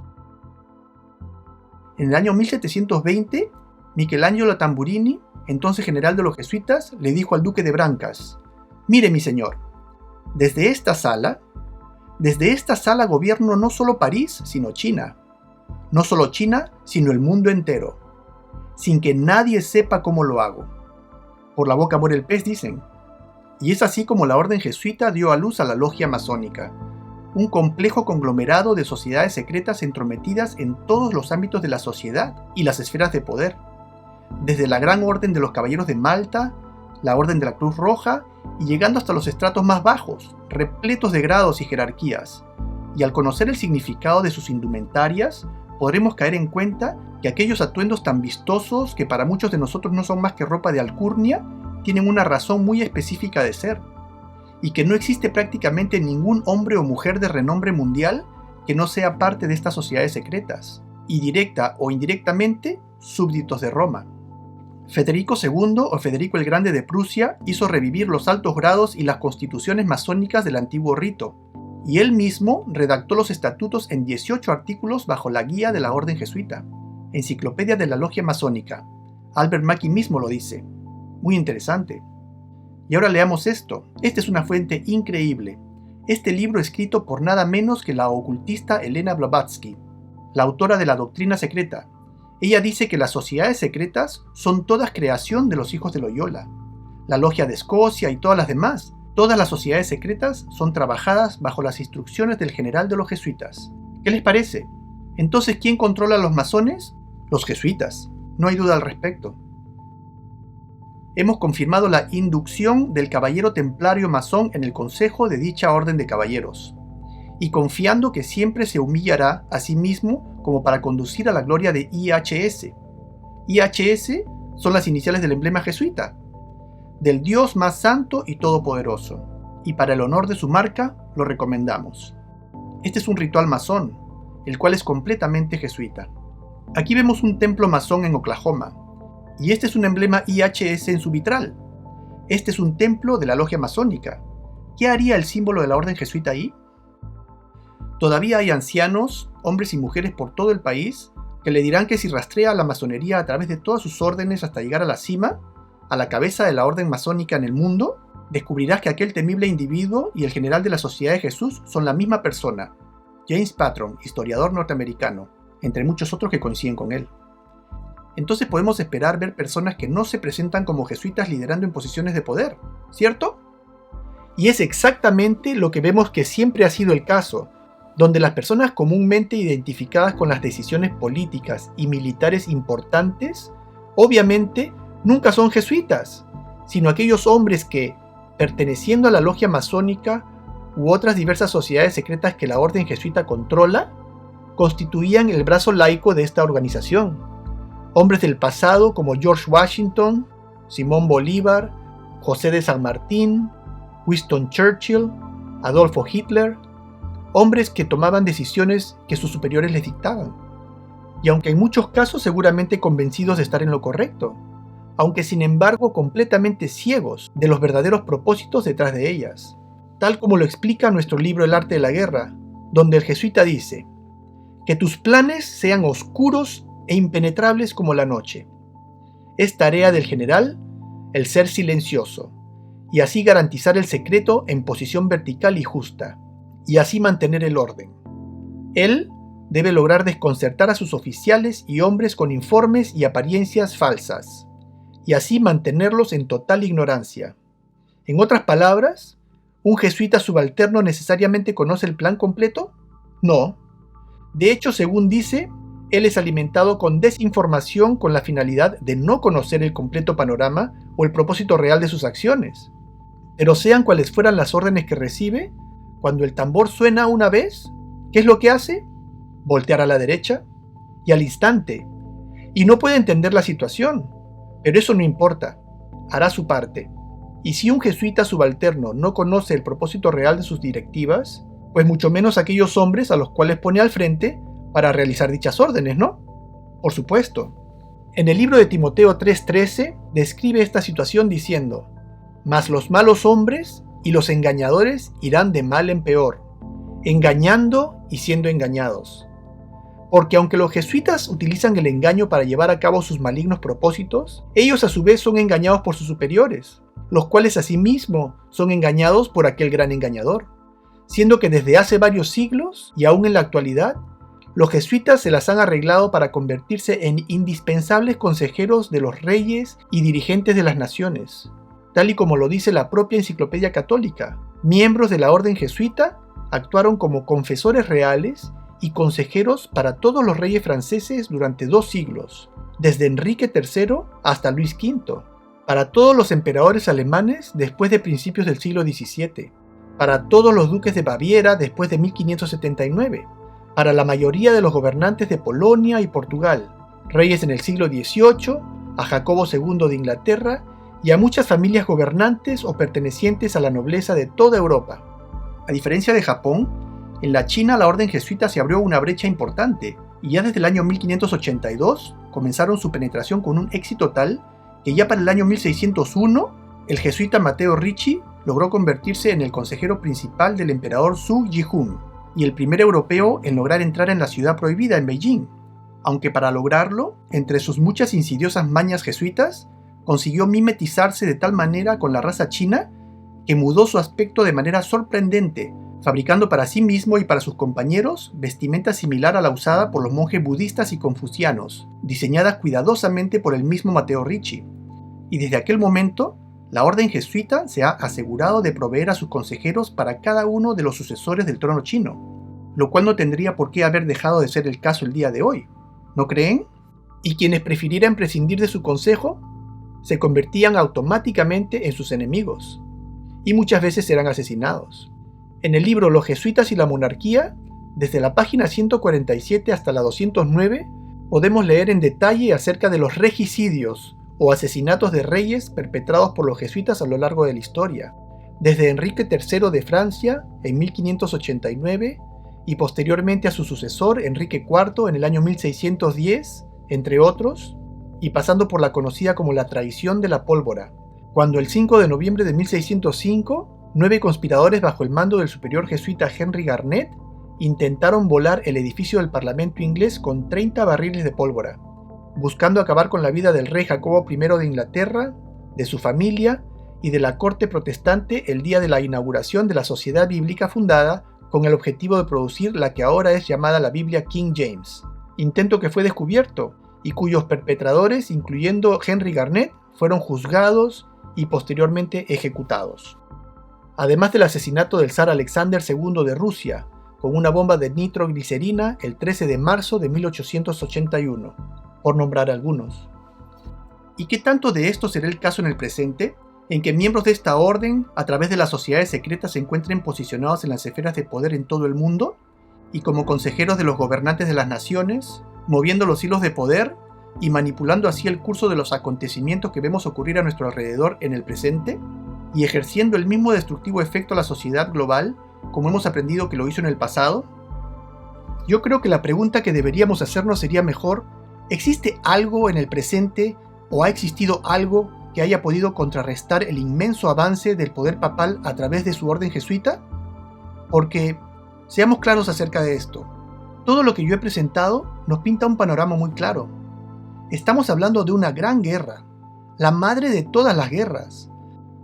En el año 1720, Michelangelo Tamburini entonces general de los jesuitas, le dijo al duque de Brancas: «Mire, mi señor, desde esta sala gobierno no solo París, sino China. No solo China, sino el mundo entero, sin que nadie sepa cómo lo hago. Por la boca muere el pez, dicen». Y es así como la orden jesuita dio a luz a la logia masónica, un complejo conglomerado de sociedades secretas entrometidas en todos los ámbitos de la sociedad y las esferas de poder, desde la Gran Orden de los Caballeros de Malta, la Orden de la Cruz Roja, y llegando hasta los estratos más bajos, repletos de grados y jerarquías. Y al conocer el significado de sus indumentarias, podremos caer en cuenta que aquellos atuendos tan vistosos, que para muchos de nosotros no son más que ropa de alcurnia, tienen una razón muy específica de ser, y que no existe prácticamente ningún hombre o mujer de renombre mundial que no sea parte de estas sociedades secretas, y directa o indirectamente súbditos de Roma. Federico II o Federico el Grande de Prusia hizo revivir los altos grados y las constituciones masónicas del antiguo rito, y él mismo redactó los estatutos en 18 artículos bajo la guía de la orden jesuita. Enciclopedia de la Logia Masónica. Albert Mackey mismo lo dice. Muy interesante. Y ahora leamos esto. Esta es una fuente increíble. Este libro escrito por nada menos que la ocultista Elena Blavatsky, la autora de la Doctrina Secreta. Ella dice que las sociedades secretas son todas creación de los hijos de Loyola. La Logia de Escocia y todas las demás. Todas las sociedades secretas son trabajadas bajo las instrucciones del general de los jesuitas. ¿Qué les parece? Entonces, ¿quién controla a los masones? Los jesuitas. No hay duda al respecto. Hemos confirmado la inducción del caballero templario masón en el consejo de dicha orden de caballeros, y confiando que siempre se humillará a sí mismo como para conducir a la gloria de IHS. IHS son las iniciales del emblema jesuita, del Dios más santo y todopoderoso, y para el honor de su marca lo recomendamos. Este es un ritual masón, el cual es completamente jesuita. Aquí vemos un templo masón en Oklahoma, y este es un emblema IHS en su vitral. Este es un templo de la logia masónica. ¿Qué haría el símbolo de la orden jesuita ahí? Todavía hay ancianos, hombres y mujeres por todo el país, que le dirán que si rastrea la masonería a través de todas sus órdenes hasta llegar a la cima, a la cabeza de la orden masónica en el mundo, descubrirás que aquel temible individuo y el general de la Sociedad de Jesús son la misma persona. James Patron, historiador norteamericano, entre muchos otros que coinciden con él. Entonces podemos esperar ver personas que no se presentan como jesuitas liderando en posiciones de poder, ¿cierto? Y es exactamente lo que vemos que siempre ha sido el caso, donde las personas comúnmente identificadas con las decisiones políticas y militares importantes, obviamente nunca son jesuitas, sino aquellos hombres que, perteneciendo a la logia masónica u otras diversas sociedades secretas que la orden jesuita controla, constituían el brazo laico de esta organización. Hombres del pasado como George Washington, Simón Bolívar, José de San Martín, Winston Churchill, Adolfo Hitler, hombres que tomaban decisiones que sus superiores les dictaban, y aunque en muchos casos seguramente convencidos de estar en lo correcto, aunque sin embargo completamente ciegos de los verdaderos propósitos detrás de ellas, tal como lo explica nuestro libro El Arte de la Guerra, donde el jesuita dice: que tus planes sean oscuros e impenetrables como la noche. Es tarea del general el ser silencioso, y así garantizar el secreto en posición vertical y justa, y así mantener el orden. Él debe lograr desconcertar a sus oficiales y hombres con informes y apariencias falsas, y así mantenerlos en total ignorancia. En otras palabras, ¿un jesuita subalterno necesariamente conoce el plan completo? No. De hecho, según dice, él es alimentado con desinformación con la finalidad de no conocer el completo panorama o el propósito real de sus acciones. Pero sean cuales fueran las órdenes que recibe, cuando el tambor suena una vez, ¿qué es lo que hace? Voltear a la derecha, y al instante. Y no puede entender la situación, pero eso no importa, hará su parte. Y si un jesuita subalterno no conoce el propósito real de sus directivas, pues mucho menos aquellos hombres a los cuales pone al frente para realizar dichas órdenes, ¿no? Por supuesto. En el libro de Timoteo 3:13 describe esta situación diciendo: mas los malos hombres y los engañadores irán de mal en peor, engañando y siendo engañados. Porque aunque los jesuitas utilizan el engaño para llevar a cabo sus malignos propósitos, ellos a su vez son engañados por sus superiores, los cuales asimismo son engañados por aquel gran engañador, siendo que desde hace varios siglos y aún en la actualidad, los jesuitas se las han arreglado para convertirse en indispensables consejeros de los reyes y dirigentes de las naciones, tal y como lo dice la propia Enciclopedia Católica. Miembros de la orden jesuita actuaron como confesores reales y consejeros para todos los reyes franceses durante 2 siglos, desde Enrique III hasta Luis V, para todos los emperadores alemanes después de principios del siglo XVII, para todos los duques de Baviera después de 1579, para la mayoría de los gobernantes de Polonia y Portugal, reyes en el siglo XVIII, a Jacobo II de Inglaterra y a muchas familias gobernantes o pertenecientes a la nobleza de toda Europa. A diferencia de Japón, en la China la orden jesuita se abrió una brecha importante y ya desde el año 1582 comenzaron su penetración con un éxito tal que ya para el año 1601 el jesuita Matteo Ricci logró convertirse en el consejero principal del emperador Zhu Yijun y el primer europeo en lograr entrar en la ciudad prohibida en Beijing, aunque para lograrlo, entre sus muchas insidiosas mañas jesuitas, consiguió mimetizarse de tal manera con la raza china que mudó su aspecto de manera sorprendente, fabricando para sí mismo y para sus compañeros vestimenta similar a la usada por los monjes budistas y confucianos, diseñadas cuidadosamente por el mismo Matteo Ricci. Y desde aquel momento, la orden jesuita se ha asegurado de proveer a sus consejeros para cada uno de los sucesores del trono chino, lo cual no tendría por qué haber dejado de ser el caso el día de hoy, ¿no creen? Y quienes prefirieran prescindir de su consejo, se convertían automáticamente en sus enemigos, y muchas veces eran asesinados. En el libro Los jesuitas y la monarquía, desde la página 147 hasta la 209, podemos leer en detalle acerca de los regicidios o asesinatos de reyes perpetrados por los jesuitas a lo largo de la historia, desde Enrique III de Francia en 1589 y posteriormente a su sucesor Enrique IV en el año 1610, entre otros, y pasando por la conocida como la traición de la pólvora, cuando el 5 de noviembre de 1605, 9 conspiradores bajo el mando del superior jesuita Henry Garnet intentaron volar el edificio del Parlamento inglés con 30 barriles de pólvora, buscando acabar con la vida del rey Jacobo I de Inglaterra, de su familia y de la corte protestante el día de la inauguración de la sociedad bíblica fundada con el objetivo de producir la que ahora es llamada la Biblia King James, intento que fue descubierto y cuyos perpetradores, incluyendo Henry Garnet, fueron juzgados y posteriormente ejecutados. Además del asesinato del zar Alexander II de Rusia, con una bomba de nitroglicerina el 13 de marzo de 1881, por nombrar algunos. ¿Y qué tanto de esto será el caso en el presente, en que miembros de esta orden, a través de las sociedades secretas, se encuentren posicionados en las esferas de poder en todo el mundo, y como consejeros de los gobernantes de las naciones, moviendo los hilos de poder y manipulando así el curso de los acontecimientos que vemos ocurrir a nuestro alrededor en el presente? Y ejerciendo el mismo destructivo efecto a la sociedad global, como hemos aprendido que lo hizo en el pasado? Yo creo que la pregunta que deberíamos hacernos sería mejor, ¿existe algo en el presente o ha existido algo que haya podido contrarrestar el inmenso avance del poder papal a través de su orden jesuita? Porque, seamos claros acerca de esto, todo lo que yo he presentado nos pinta un panorama muy claro. Estamos hablando de una gran guerra, la madre de todas las guerras.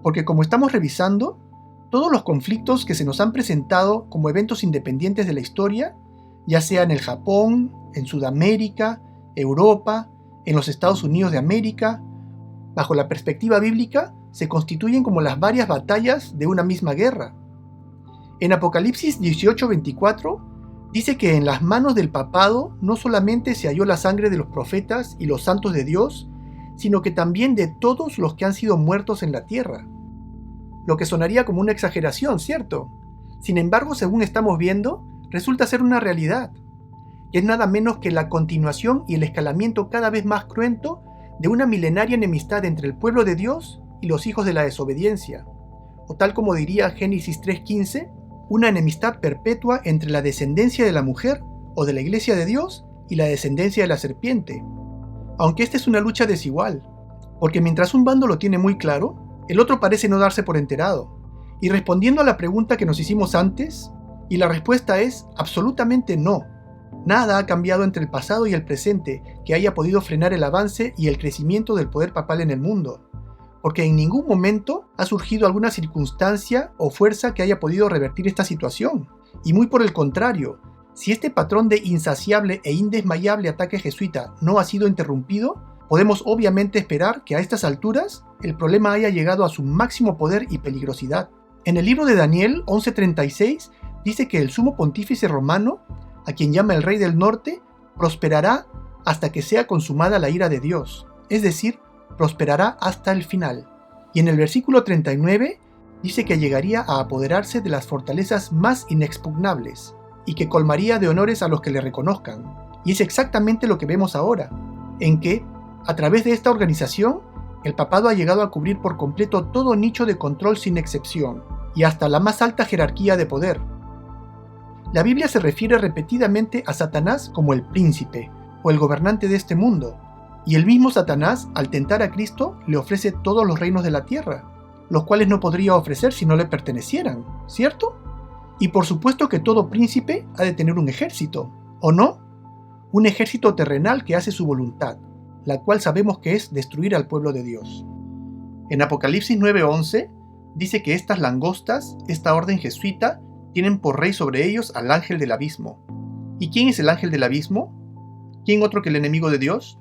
Porque como estamos revisando, todos los conflictos que se nos han presentado como eventos independientes de la historia, ya sea en el Japón, en Sudamérica, Europa, en los Estados Unidos de América, bajo la perspectiva bíblica, se constituyen como las varias batallas de una misma guerra. En Apocalipsis 18:24 dice que en las manos del papado no solamente se halló la sangre de los profetas y los santos de Dios, sino que también de todos los que han sido muertos en la tierra. Lo que sonaría como una exageración, ¿cierto? Sin embargo, según estamos viendo, resulta ser una realidad, que es nada menos que la continuación y el escalamiento cada vez más cruento de una milenaria enemistad entre el pueblo de Dios y los hijos de la desobediencia, o tal como diría Génesis 3:15, una enemistad perpetua entre la descendencia de la mujer o de la iglesia de Dios y la descendencia de la serpiente. Aunque esta es una lucha desigual, porque mientras un bando lo tiene muy claro, el otro parece no darse por enterado. Y respondiendo a la pregunta que nos hicimos antes, y la respuesta es absolutamente no. Nada ha cambiado entre el pasado y el presente que haya podido frenar el avance y el crecimiento del poder papal en el mundo, porque en ningún momento ha surgido alguna circunstancia o fuerza que haya podido revertir esta situación. Y muy por el contrario, si este patrón de insaciable e indesmayable ataque jesuita no ha sido interrumpido, podemos obviamente esperar que a estas alturas el problema haya llegado a su máximo poder y peligrosidad. En el libro de Daniel 11:36 dice que el sumo pontífice romano, a quien llama el Rey del Norte, prosperará hasta que sea consumada la ira de Dios, es decir, prosperará hasta el final. Y en el versículo 39 dice que llegaría a apoderarse de las fortalezas más inexpugnables y que colmaría de honores a los que le reconozcan. Y es exactamente lo que vemos ahora, en que, a través de esta organización, el papado ha llegado a cubrir por completo todo nicho de control sin excepción, y hasta la más alta jerarquía de poder. La Biblia se refiere repetidamente a Satanás como el príncipe, o el gobernante de este mundo, y el mismo Satanás, al tentar a Cristo, le ofrece todos los reinos de la tierra, los cuales no podría ofrecer si no le pertenecieran, ¿cierto? Y por supuesto que todo príncipe ha de tener un ejército, ¿o no? Un ejército terrenal que hace su voluntad, la cual sabemos que es destruir al pueblo de Dios. En Apocalipsis 9:11 dice que estas langostas, esta orden jesuita, tienen por rey sobre ellos al ángel del abismo. ¿Y quién es el ángel del abismo? ¿Quién otro que el enemigo de Dios?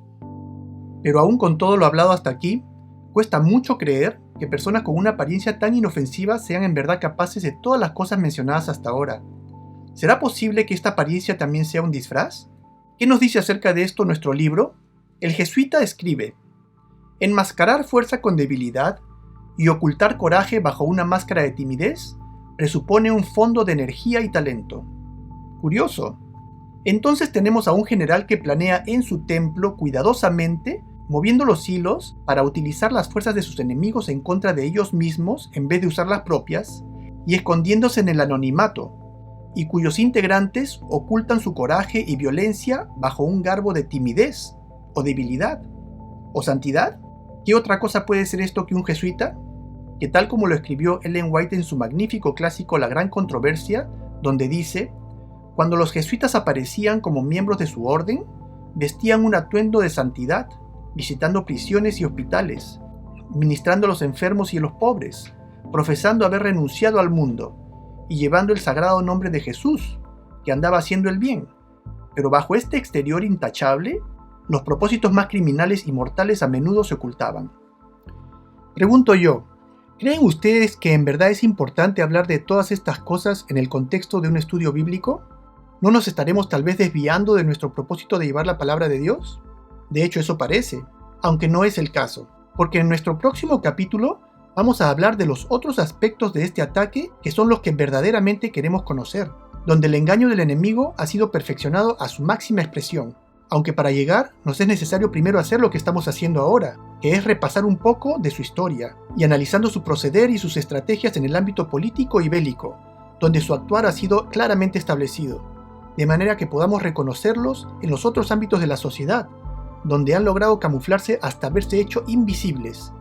Pero aún con todo lo hablado hasta aquí, cuesta mucho creer que personas con una apariencia tan inofensiva sean en verdad capaces de todas las cosas mencionadas hasta ahora. ¿Será posible que esta apariencia también sea un disfraz? ¿Qué nos dice acerca de esto nuestro libro? El jesuita escribe: enmascarar fuerza con debilidad y ocultar coraje bajo una máscara de timidez presupone un fondo de energía y talento. Curioso. Entonces tenemos a un general que planea en su templo cuidadosamente, moviendo los hilos para utilizar las fuerzas de sus enemigos en contra de ellos mismos en vez de usar las propias, y escondiéndose en el anonimato, y cuyos integrantes ocultan su coraje y violencia bajo un garbo de timidez, o debilidad, o santidad. ¿Qué otra cosa puede ser esto que un jesuita? Que tal como lo escribió Ellen White en su magnífico clásico La Gran Controversia, donde dice: cuando los jesuitas aparecían como miembros de su orden, vestían un atuendo de santidad, visitando prisiones y hospitales, ministrando a los enfermos y a los pobres, profesando haber renunciado al mundo, y llevando el sagrado nombre de Jesús, que andaba haciendo el bien. Pero bajo este exterior intachable, los propósitos más criminales y mortales a menudo se ocultaban. Pregunto yo, ¿creen ustedes que en verdad es importante hablar de todas estas cosas en el contexto de un estudio bíblico? ¿No nos estaremos tal vez desviando de nuestro propósito de llevar la palabra de Dios? De hecho, eso parece, aunque no es el caso, porque en nuestro próximo capítulo vamos a hablar de los otros aspectos de este ataque que son los que verdaderamente queremos conocer, donde el engaño del enemigo ha sido perfeccionado a su máxima expresión, aunque para llegar nos es necesario primero hacer lo que estamos haciendo ahora, que es repasar un poco de su historia, y analizando su proceder y sus estrategias en el ámbito político y bélico, donde su actuar ha sido claramente establecido, de manera que podamos reconocerlos en los otros ámbitos de la sociedad, donde han logrado camuflarse hasta haberse hecho invisibles,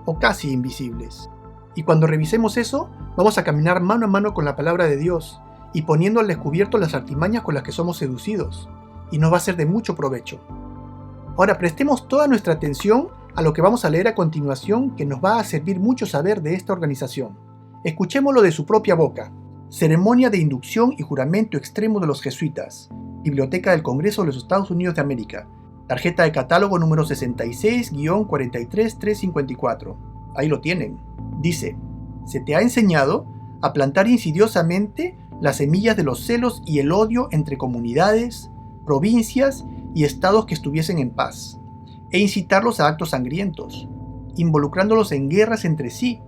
o casi invisibles. Y cuando revisemos eso, vamos a caminar mano a mano con la palabra de Dios, y poniendo al descubierto las artimañas con las que somos seducidos, y nos va a ser de mucho provecho. Ahora prestemos toda nuestra atención a lo que vamos a leer a continuación, que nos va a servir mucho saber de esta organización. Escuchémoslo de su propia boca. Ceremonia de inducción y juramento extremo de los jesuitas. Biblioteca del Congreso de los Estados Unidos de América. Tarjeta de catálogo número 66-43354. Ahí lo tienen. Dice: se te ha enseñado a plantar insidiosamente las semillas de los celos y el odio entre comunidades, provincias y estados que estuviesen en paz, e incitarlos a actos sangrientos, involucrándolos en guerras entre sí,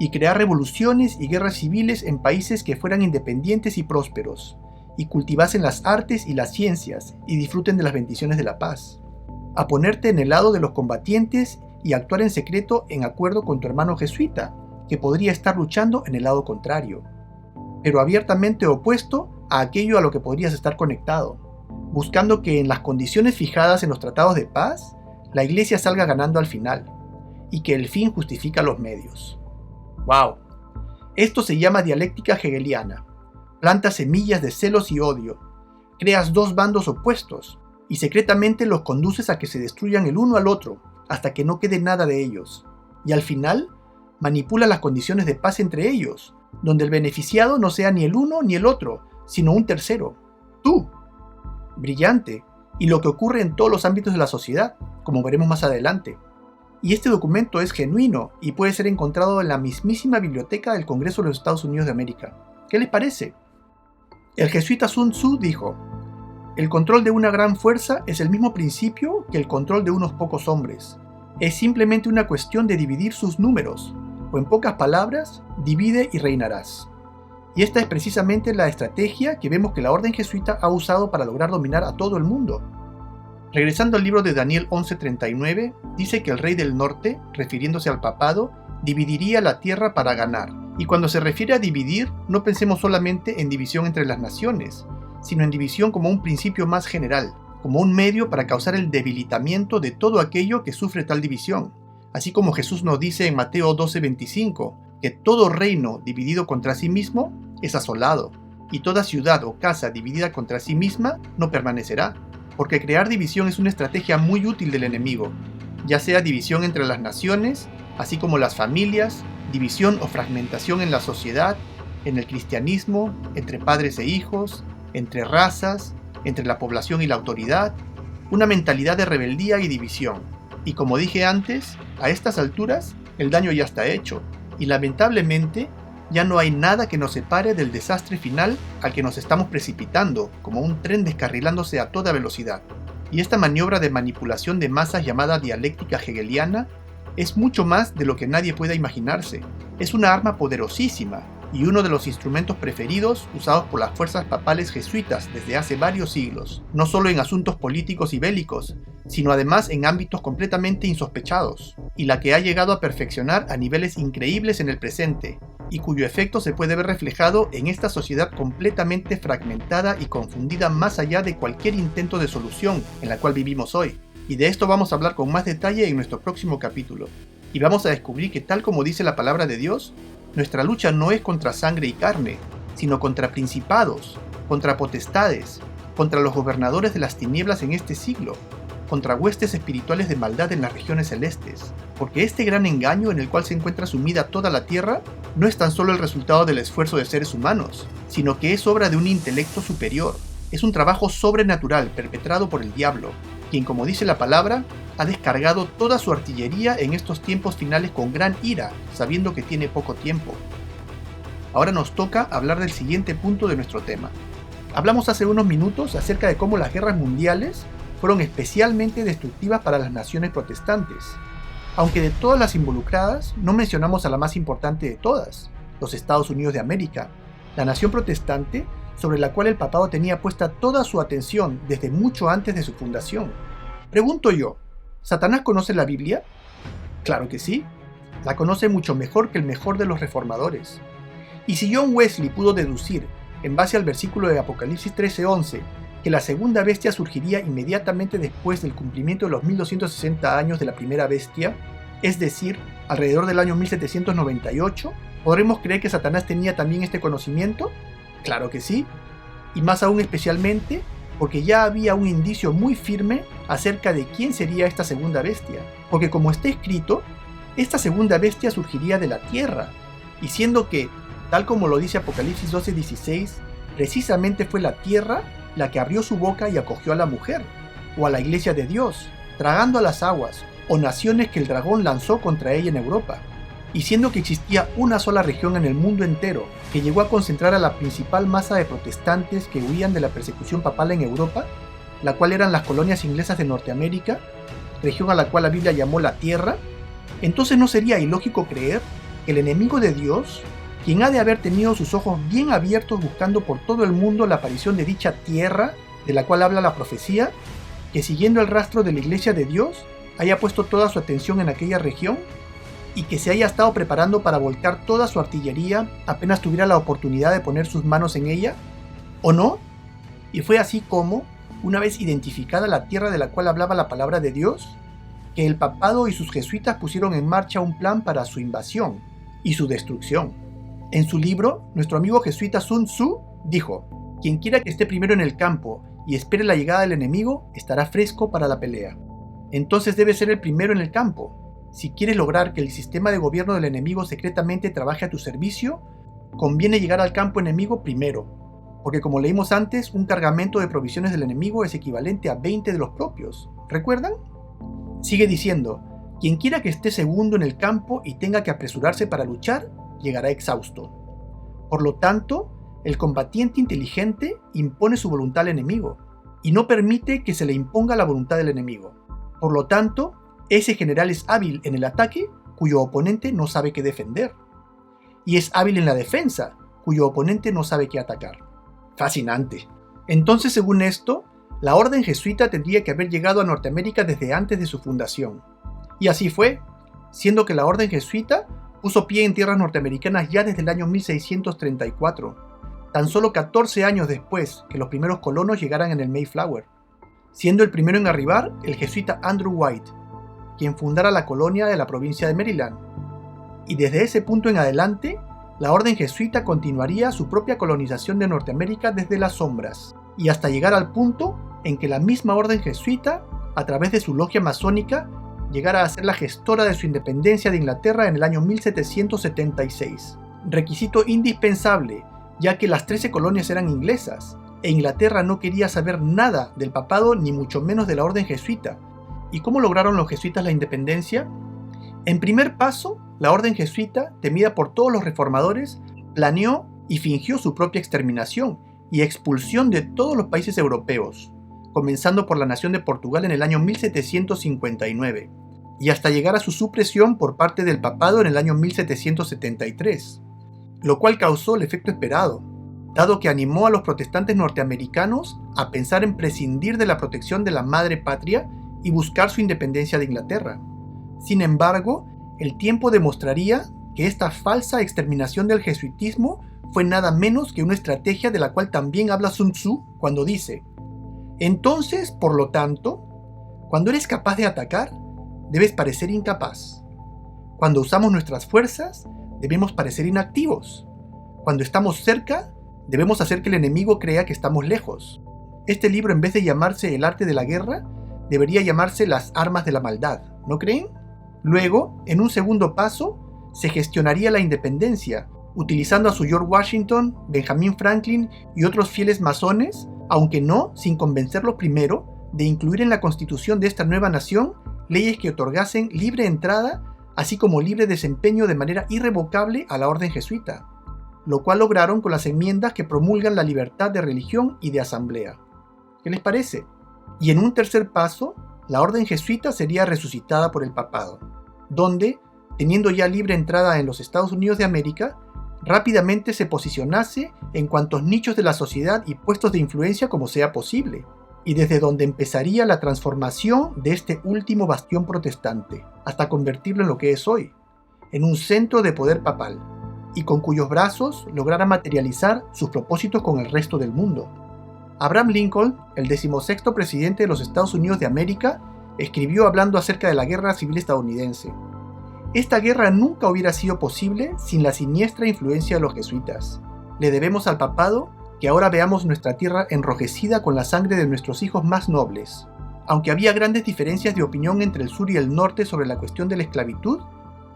y crear revoluciones y guerras civiles en países que fueran independientes y prósperos, y cultivasen las artes y las ciencias, y disfruten de las bendiciones de la paz. A ponerte en el lado de los combatientes y actuar en secreto en acuerdo con tu hermano jesuita, que podría estar luchando en el lado contrario, pero abiertamente opuesto a aquello a lo que podrías estar conectado, buscando que en las condiciones fijadas en los tratados de paz, la Iglesia salga ganando al final, y que el fin justifica los medios. ¡Wow! Esto se llama dialéctica hegeliana. Planta semillas de celos y odio. creas dos bandos opuestos y secretamente los conduces a que se destruyan el uno al otro hasta que no quede nada de ellos. Y al final, manipulas las condiciones de paz entre ellos, donde el beneficiado no sea ni el uno ni el otro, sino un tercero, tú. Brillante, y lo que ocurre en todos los ámbitos de la sociedad, como veremos más adelante. Y este documento es genuino y puede ser encontrado en la mismísima biblioteca del Congreso de los Estados Unidos de América. ¿Qué les parece? El jesuita Sun Tzu dijo: el control de una gran fuerza es el mismo principio que el control de unos pocos hombres. Es simplemente una cuestión de dividir sus números, o en pocas palabras, divide y reinarás. Y esta es precisamente la estrategia que vemos que la orden jesuita ha usado para lograr dominar a todo el mundo. Regresando al libro de Daniel 11:39, dice que el rey del norte, refiriéndose al papado, dividiría la tierra para ganar. Y cuando se refiere a dividir, no pensemos solamente en división entre las naciones, sino en división como un principio más general, como un medio para causar el debilitamiento de todo aquello que sufre tal división. Así como Jesús nos dice en Mateo 12:25, que todo reino dividido contra sí mismo es asolado, y toda ciudad o casa dividida contra sí misma no permanecerá. Porque crear división es una estrategia muy útil del enemigo, ya sea división entre las naciones, así como las familias, división o fragmentación en la sociedad, en el cristianismo, entre padres e hijos, entre razas, entre la población y la autoridad, una mentalidad de rebeldía y división. Y como dije antes, a estas alturas el daño ya está hecho, y lamentablemente ya no hay nada que nos separe del desastre final al que nos estamos precipitando, como un tren descarrilándose a toda velocidad. Y esta maniobra de manipulación de masas llamada dialéctica hegeliana es mucho más de lo que nadie pueda imaginarse. Es una arma poderosísima y uno de los instrumentos preferidos usados por las fuerzas papales jesuitas desde hace varios siglos, no solo en asuntos políticos y bélicos, sino además en ámbitos completamente insospechados, y la que ha llegado a perfeccionar a niveles increíbles en el presente, y cuyo efecto se puede ver reflejado en esta sociedad completamente fragmentada y confundida más allá de cualquier intento de solución en la cual vivimos hoy. Y de esto vamos a hablar con más detalle en nuestro próximo capítulo. Y vamos a descubrir que, tal como dice la palabra de Dios, nuestra lucha no es contra sangre y carne, sino contra principados, contra potestades, contra los gobernadores de las tinieblas en este siglo, contra huestes espirituales de maldad en las regiones celestes, porque este gran engaño en el cual se encuentra sumida toda la tierra no es tan solo el resultado del esfuerzo de seres humanos, sino que es obra de un intelecto superior. Es un trabajo sobrenatural perpetrado por el diablo, quien, como dice la palabra, ha descargado toda su artillería en estos tiempos finales con gran ira, sabiendo que tiene poco tiempo. Ahora nos toca hablar del siguiente punto de nuestro tema. Hablamos hace unos minutos acerca de cómo las guerras mundiales fueron especialmente destructivas para las naciones protestantes, aunque de todas las involucradas no mencionamos a la más importante de todas, los Estados Unidos de América, la nación protestante sobre la cual el papado tenía puesta toda su atención desde mucho antes de su fundación. Pregunto yo, ¿Satanás conoce la Biblia? Claro que sí, la conoce mucho mejor que el mejor de los reformadores. Y si John Wesley pudo deducir, en base al versículo de Apocalipsis 13:11, que la segunda bestia surgiría inmediatamente después del cumplimiento de los 1260 años de la primera bestia, es decir, alrededor del año 1798, ¿podremos creer que Satanás tenía también este conocimiento? Claro que sí, y más aún especialmente porque ya había un indicio muy firme acerca de quién sería esta segunda bestia, porque como está escrito, esta segunda bestia surgiría de la tierra, y siendo que, tal como lo dice Apocalipsis 12:16, precisamente fue la tierra la que abrió su boca y acogió a la mujer, o a la iglesia de Dios, tragando a las aguas, o naciones que el dragón lanzó contra ella en Europa. Y siendo que existía una sola región en el mundo entero que llegó a concentrar a la principal masa de protestantes que huían de la persecución papal en Europa, la cual eran las colonias inglesas de Norteamérica, región a la cual la Biblia llamó la Tierra, entonces no sería ilógico creer que el enemigo de Dios, quien ha de haber tenido sus ojos bien abiertos buscando por todo el mundo la aparición de dicha tierra de la cual habla la profecía, que siguiendo el rastro de la iglesia de Dios haya puesto toda su atención en aquella región y que se haya estado preparando para volcar toda su artillería apenas tuviera la oportunidad de poner sus manos en ella, ¿o no? Y fue así como, una vez identificada la tierra de la cual hablaba la palabra de Dios, que el papado y sus jesuitas pusieron en marcha un plan para su invasión y su destrucción. En su libro, nuestro amigo jesuita Sun Tzu dijo: Quien quiera que esté primero en el campo y espere la llegada del enemigo, estará fresco para la pelea. Entonces debe ser el primero en el campo. Si quieres lograr que el sistema de gobierno del enemigo secretamente trabaje a tu servicio, conviene llegar al campo enemigo primero, porque como leímos antes, un cargamento de provisiones del enemigo es equivalente a 20 de los propios. ¿Recuerdan? Sigue diciendo, quien quiera que esté segundo en el campo y tenga que apresurarse para luchar, llegará exhausto. Por lo tanto, el combatiente inteligente impone su voluntad al enemigo y no permite que se le imponga la voluntad del enemigo. Por lo tanto, ese general es hábil en el ataque cuyo oponente no sabe qué defender. Y es hábil en la defensa cuyo oponente no sabe qué atacar. Fascinante. Entonces, según esto, la orden jesuita tendría que haber llegado a Norteamérica desde antes de su fundación. Y así fue, siendo que la orden jesuita puso pie en tierras norteamericanas ya desde el año 1634, tan solo 14 años después que los primeros colonos llegaran en el Mayflower, siendo el primero en arribar el jesuita Andrew White, quien fundara la colonia de la provincia de Maryland. Y desde ese punto en adelante, la orden jesuita continuaría su propia colonización de Norteamérica desde las sombras, y hasta llegar al punto en que la misma orden jesuita, a través de su logia masónica, llegara a ser la gestora de su independencia de Inglaterra en el año 1776. Requisito indispensable, ya que las 13 colonias eran inglesas, e Inglaterra no quería saber nada del papado ni mucho menos de la orden jesuita. ¿Y cómo lograron los jesuitas la independencia? En primer paso, la orden jesuita, temida por todos los reformadores, planeó y fingió su propia exterminación y expulsión de todos los países europeos, comenzando por la nación de Portugal en el año 1759, y hasta llegar a su supresión por parte del papado en el año 1773, lo cual causó el efecto esperado, dado que animó a los protestantes norteamericanos a pensar en prescindir de la protección de la madre patria y buscar su independencia de Inglaterra. Sin embargo, el tiempo demostraría que esta falsa exterminación del jesuitismo fue nada menos que una estrategia de la cual también habla Sun Tzu cuando dice: entonces, por lo tanto, cuando eres capaz de atacar, debes parecer incapaz. Cuando usamos nuestras fuerzas, debemos parecer inactivos. Cuando estamos cerca, debemos hacer que el enemigo crea que estamos lejos. Este libro, en vez de llamarse El arte de la guerra, debería llamarse Las armas de la maldad, ¿no creen? Luego, en un segundo paso, se gestionaría la independencia, utilizando a su George Washington, Benjamin Franklin y otros fieles masones, aunque no sin convencerlos primero de incluir en la constitución de esta nueva nación leyes que otorgasen libre entrada, así como libre desempeño de manera irrevocable a la orden jesuita, lo cual lograron con las enmiendas que promulgan la libertad de religión y de asamblea. ¿Qué les parece? Y en un tercer paso, la orden jesuita sería resucitada por el papado, donde, teniendo ya libre entrada en los Estados Unidos de América, rápidamente se posicionase en cuantos nichos de la sociedad y puestos de influencia como sea posible, y desde donde empezaría la transformación de este último bastión protestante, hasta convertirlo en lo que es hoy, en un centro de poder papal, y con cuyos brazos lograra materializar sus propósitos con el resto del mundo. Abraham Lincoln, el 16º presidente de los Estados Unidos de América, escribió hablando acerca de la Guerra Civil estadounidense: esta guerra nunca hubiera sido posible sin la siniestra influencia de los jesuitas. Le debemos al papado que ahora veamos nuestra tierra enrojecida con la sangre de nuestros hijos más nobles. Aunque había grandes diferencias de opinión entre el sur y el norte sobre la cuestión de la esclavitud,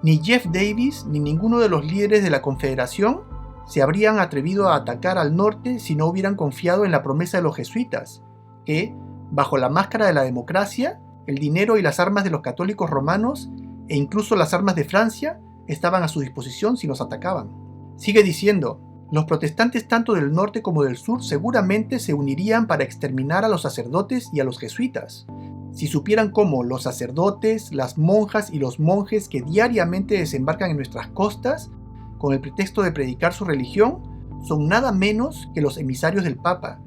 ni Jeff Davis ni ninguno de los líderes de la Confederación se habrían atrevido a atacar al norte si no hubieran confiado en la promesa de los jesuitas, que, bajo la máscara de la democracia, el dinero y las armas de los católicos romanos, e incluso las armas de Francia, estaban a su disposición si nos atacaban. Sigue diciendo: los protestantes tanto del norte como del sur seguramente se unirían para exterminar a los sacerdotes y a los jesuitas, si supieran cómo los sacerdotes, las monjas y los monjes que diariamente desembarcan en nuestras costas, con el pretexto de predicar su religión, son nada menos que los emisarios del Papa,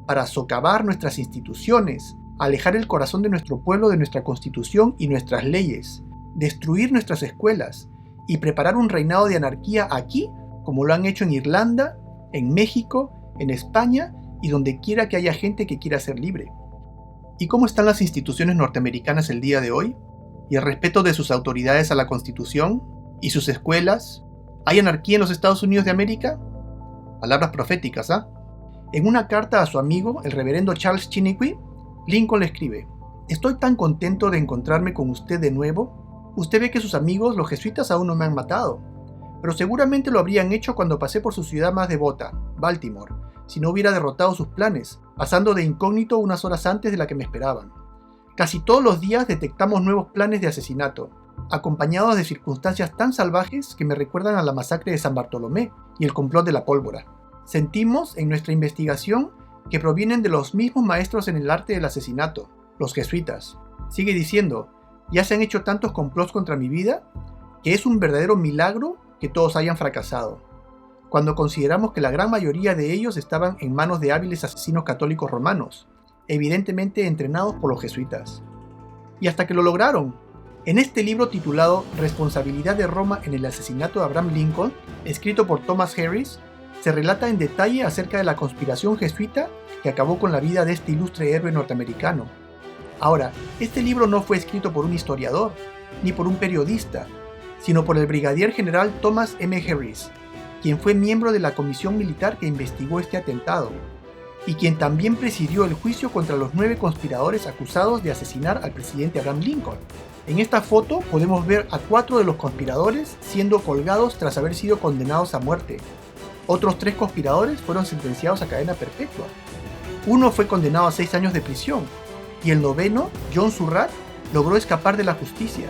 para socavar nuestras instituciones, alejar el corazón de nuestro pueblo de nuestra constitución y nuestras leyes, destruir nuestras escuelas y preparar un reinado de anarquía aquí, como lo han hecho en Irlanda, en México, en España y donde quiera que haya gente que quiera ser libre. ¿Y cómo están las instituciones norteamericanas el día de hoy? ¿Y el respeto de sus autoridades a la Constitución? ¿Y sus escuelas? ¿Hay anarquía en los Estados Unidos de América? Palabras proféticas, ¿ah? En una carta a su amigo, el reverendo Charles Chiniquy, Lincoln le escribe: «Estoy tan contento de encontrarme con usted de nuevo. Usted ve que sus amigos, los jesuitas, aún no me han matado, pero seguramente lo habrían hecho cuando pasé por su ciudad más devota, Baltimore, si no hubiera derrotado sus planes, pasando de incógnito unas horas antes de la que me esperaban. Casi todos los días detectamos nuevos planes de asesinato, acompañados de circunstancias tan salvajes que me recuerdan a la masacre de San Bartolomé y el complot de la pólvora. Sentimos en nuestra investigación que provienen de los mismos maestros en el arte del asesinato, los jesuitas». Sigue diciendo: «Ya se han hecho tantos complots contra mi vida que es un verdadero milagro que todos hayan fracasado, cuando consideramos que la gran mayoría de ellos estaban en manos de hábiles asesinos católicos romanos, evidentemente entrenados por los jesuitas. Y hasta que lo lograron». En este libro titulado Responsabilidad de Roma en el asesinato de Abraham Lincoln, escrito por Thomas Harris, se relata en detalle acerca de la conspiración jesuita que acabó con la vida de este ilustre héroe norteamericano. Ahora, este libro no fue escrito por un historiador, ni por un periodista, sino por el brigadier general Thomas M. Harris, quien fue miembro de la comisión militar que investigó este atentado, y quien también presidió el juicio contra los 9 conspiradores acusados de asesinar al presidente Abraham Lincoln. En esta foto podemos ver a 4 de los conspiradores siendo colgados tras haber sido condenados a muerte. Otros 3 conspiradores fueron sentenciados a cadena perpetua. Uno fue condenado a 6 años de prisión, y el 9º, John Surratt, logró escapar de la justicia.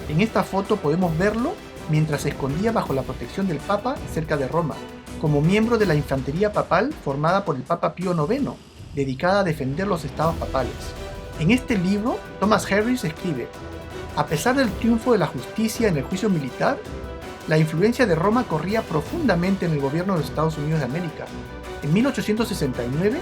En esta foto podemos verlo mientras se escondía bajo la protección del Papa cerca de Roma, como miembro de la infantería papal formada por el Papa Pío IX, dedicada a defender los estados papales. En este libro, Thomas Harris escribe: «A pesar del triunfo de la justicia en el juicio militar, la influencia de Roma corría profundamente en el gobierno de los Estados Unidos de América. En 1869,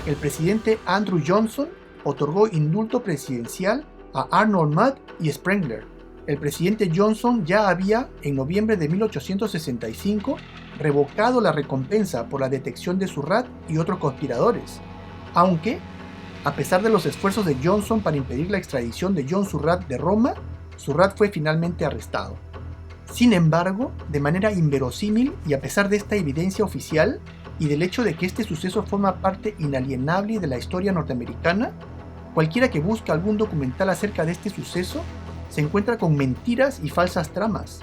el presidente Andrew Johnson otorgó indulto presidencial a Arnold Mudd y Sprengler. El presidente Johnson ya había, en noviembre de 1865, revocado la recompensa por la detección de Surratt y otros conspiradores, aunque, a pesar de los esfuerzos de Johnson para impedir la extradición de John Surratt de Roma, Surratt fue finalmente arrestado. Sin embargo, de manera inverosímil y a pesar de esta evidencia oficial y del hecho de que este suceso forma parte inalienable de la historia norteamericana, cualquiera que busque algún documental acerca de este suceso se encuentra con mentiras y falsas tramas,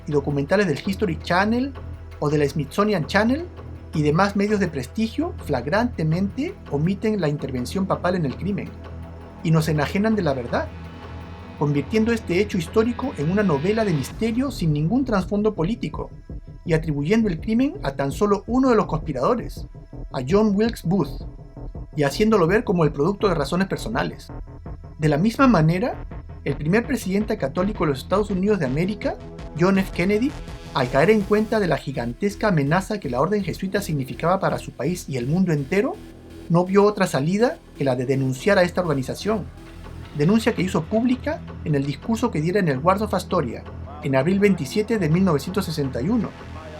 y documentales del History Channel o del Smithsonian Channel y demás medios de prestigio flagrantemente omiten la intervención papal en el crimen y nos enajenan de la verdad, convirtiendo este hecho histórico en una novela de misterio sin ningún trasfondo político y atribuyendo el crimen a tan solo uno de los conspiradores, a John Wilkes Booth, y haciéndolo ver como el producto de razones personales. De la misma manera, el primer presidente católico de los Estados Unidos de América, John F. Kennedy, al caer en cuenta de la gigantesca amenaza que la orden jesuita significaba para su país y el mundo entero, no vio otra salida que la de denunciar a esta organización, denuncia que hizo pública en el discurso que diera en el Ward of Astoria, en abril 27 de 1961,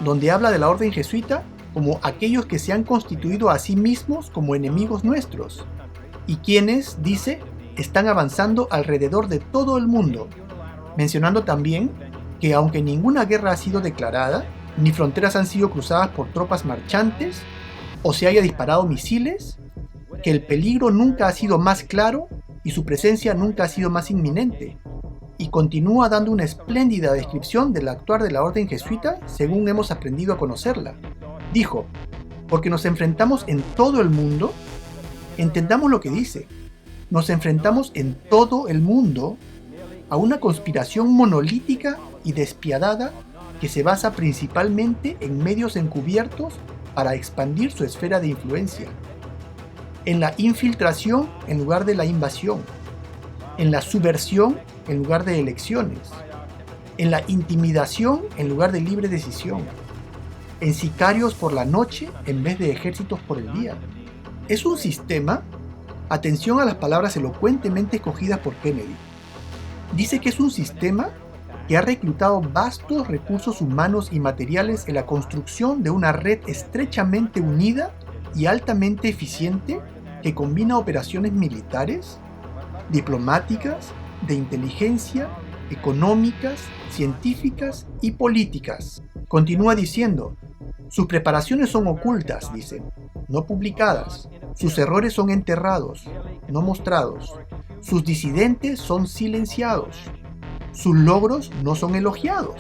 donde habla de la orden jesuita como aquellos que se han constituido a sí mismos como enemigos nuestros, y quienes, dice, están avanzando alrededor de todo el mundo, mencionando también que aunque ninguna guerra ha sido declarada, ni fronteras han sido cruzadas por tropas marchantes, o se haya disparado misiles, que el peligro nunca ha sido más claro y su presencia nunca ha sido más inminente, y continúa dando una espléndida descripción del actuar de la orden jesuita según hemos aprendido a conocerla. Dijo: porque nos enfrentamos en todo el mundo, entendamos lo que dice, nos enfrentamos en todo el mundo a una conspiración monolítica y despiadada que se basa principalmente en medios encubiertos para expandir su esfera de influencia, en la infiltración en lugar de la invasión, en la subversión en lugar de elecciones, en la intimidación en lugar de libre decisión, en sicarios por la noche en vez de ejércitos por el día. Es un sistema, atención a las palabras elocuentemente escogidas por Kennedy, dice que es un sistema que ha reclutado vastos recursos humanos y materiales en la construcción de una red estrechamente unida y altamente eficiente que combina operaciones militares, diplomáticas, de inteligencia, económicas, científicas y políticas. Continúa diciendo: sus preparaciones son ocultas, dice, no publicadas. Sus errores son enterrados, no mostrados. Sus disidentes son silenciados. Sus logros no son elogiados.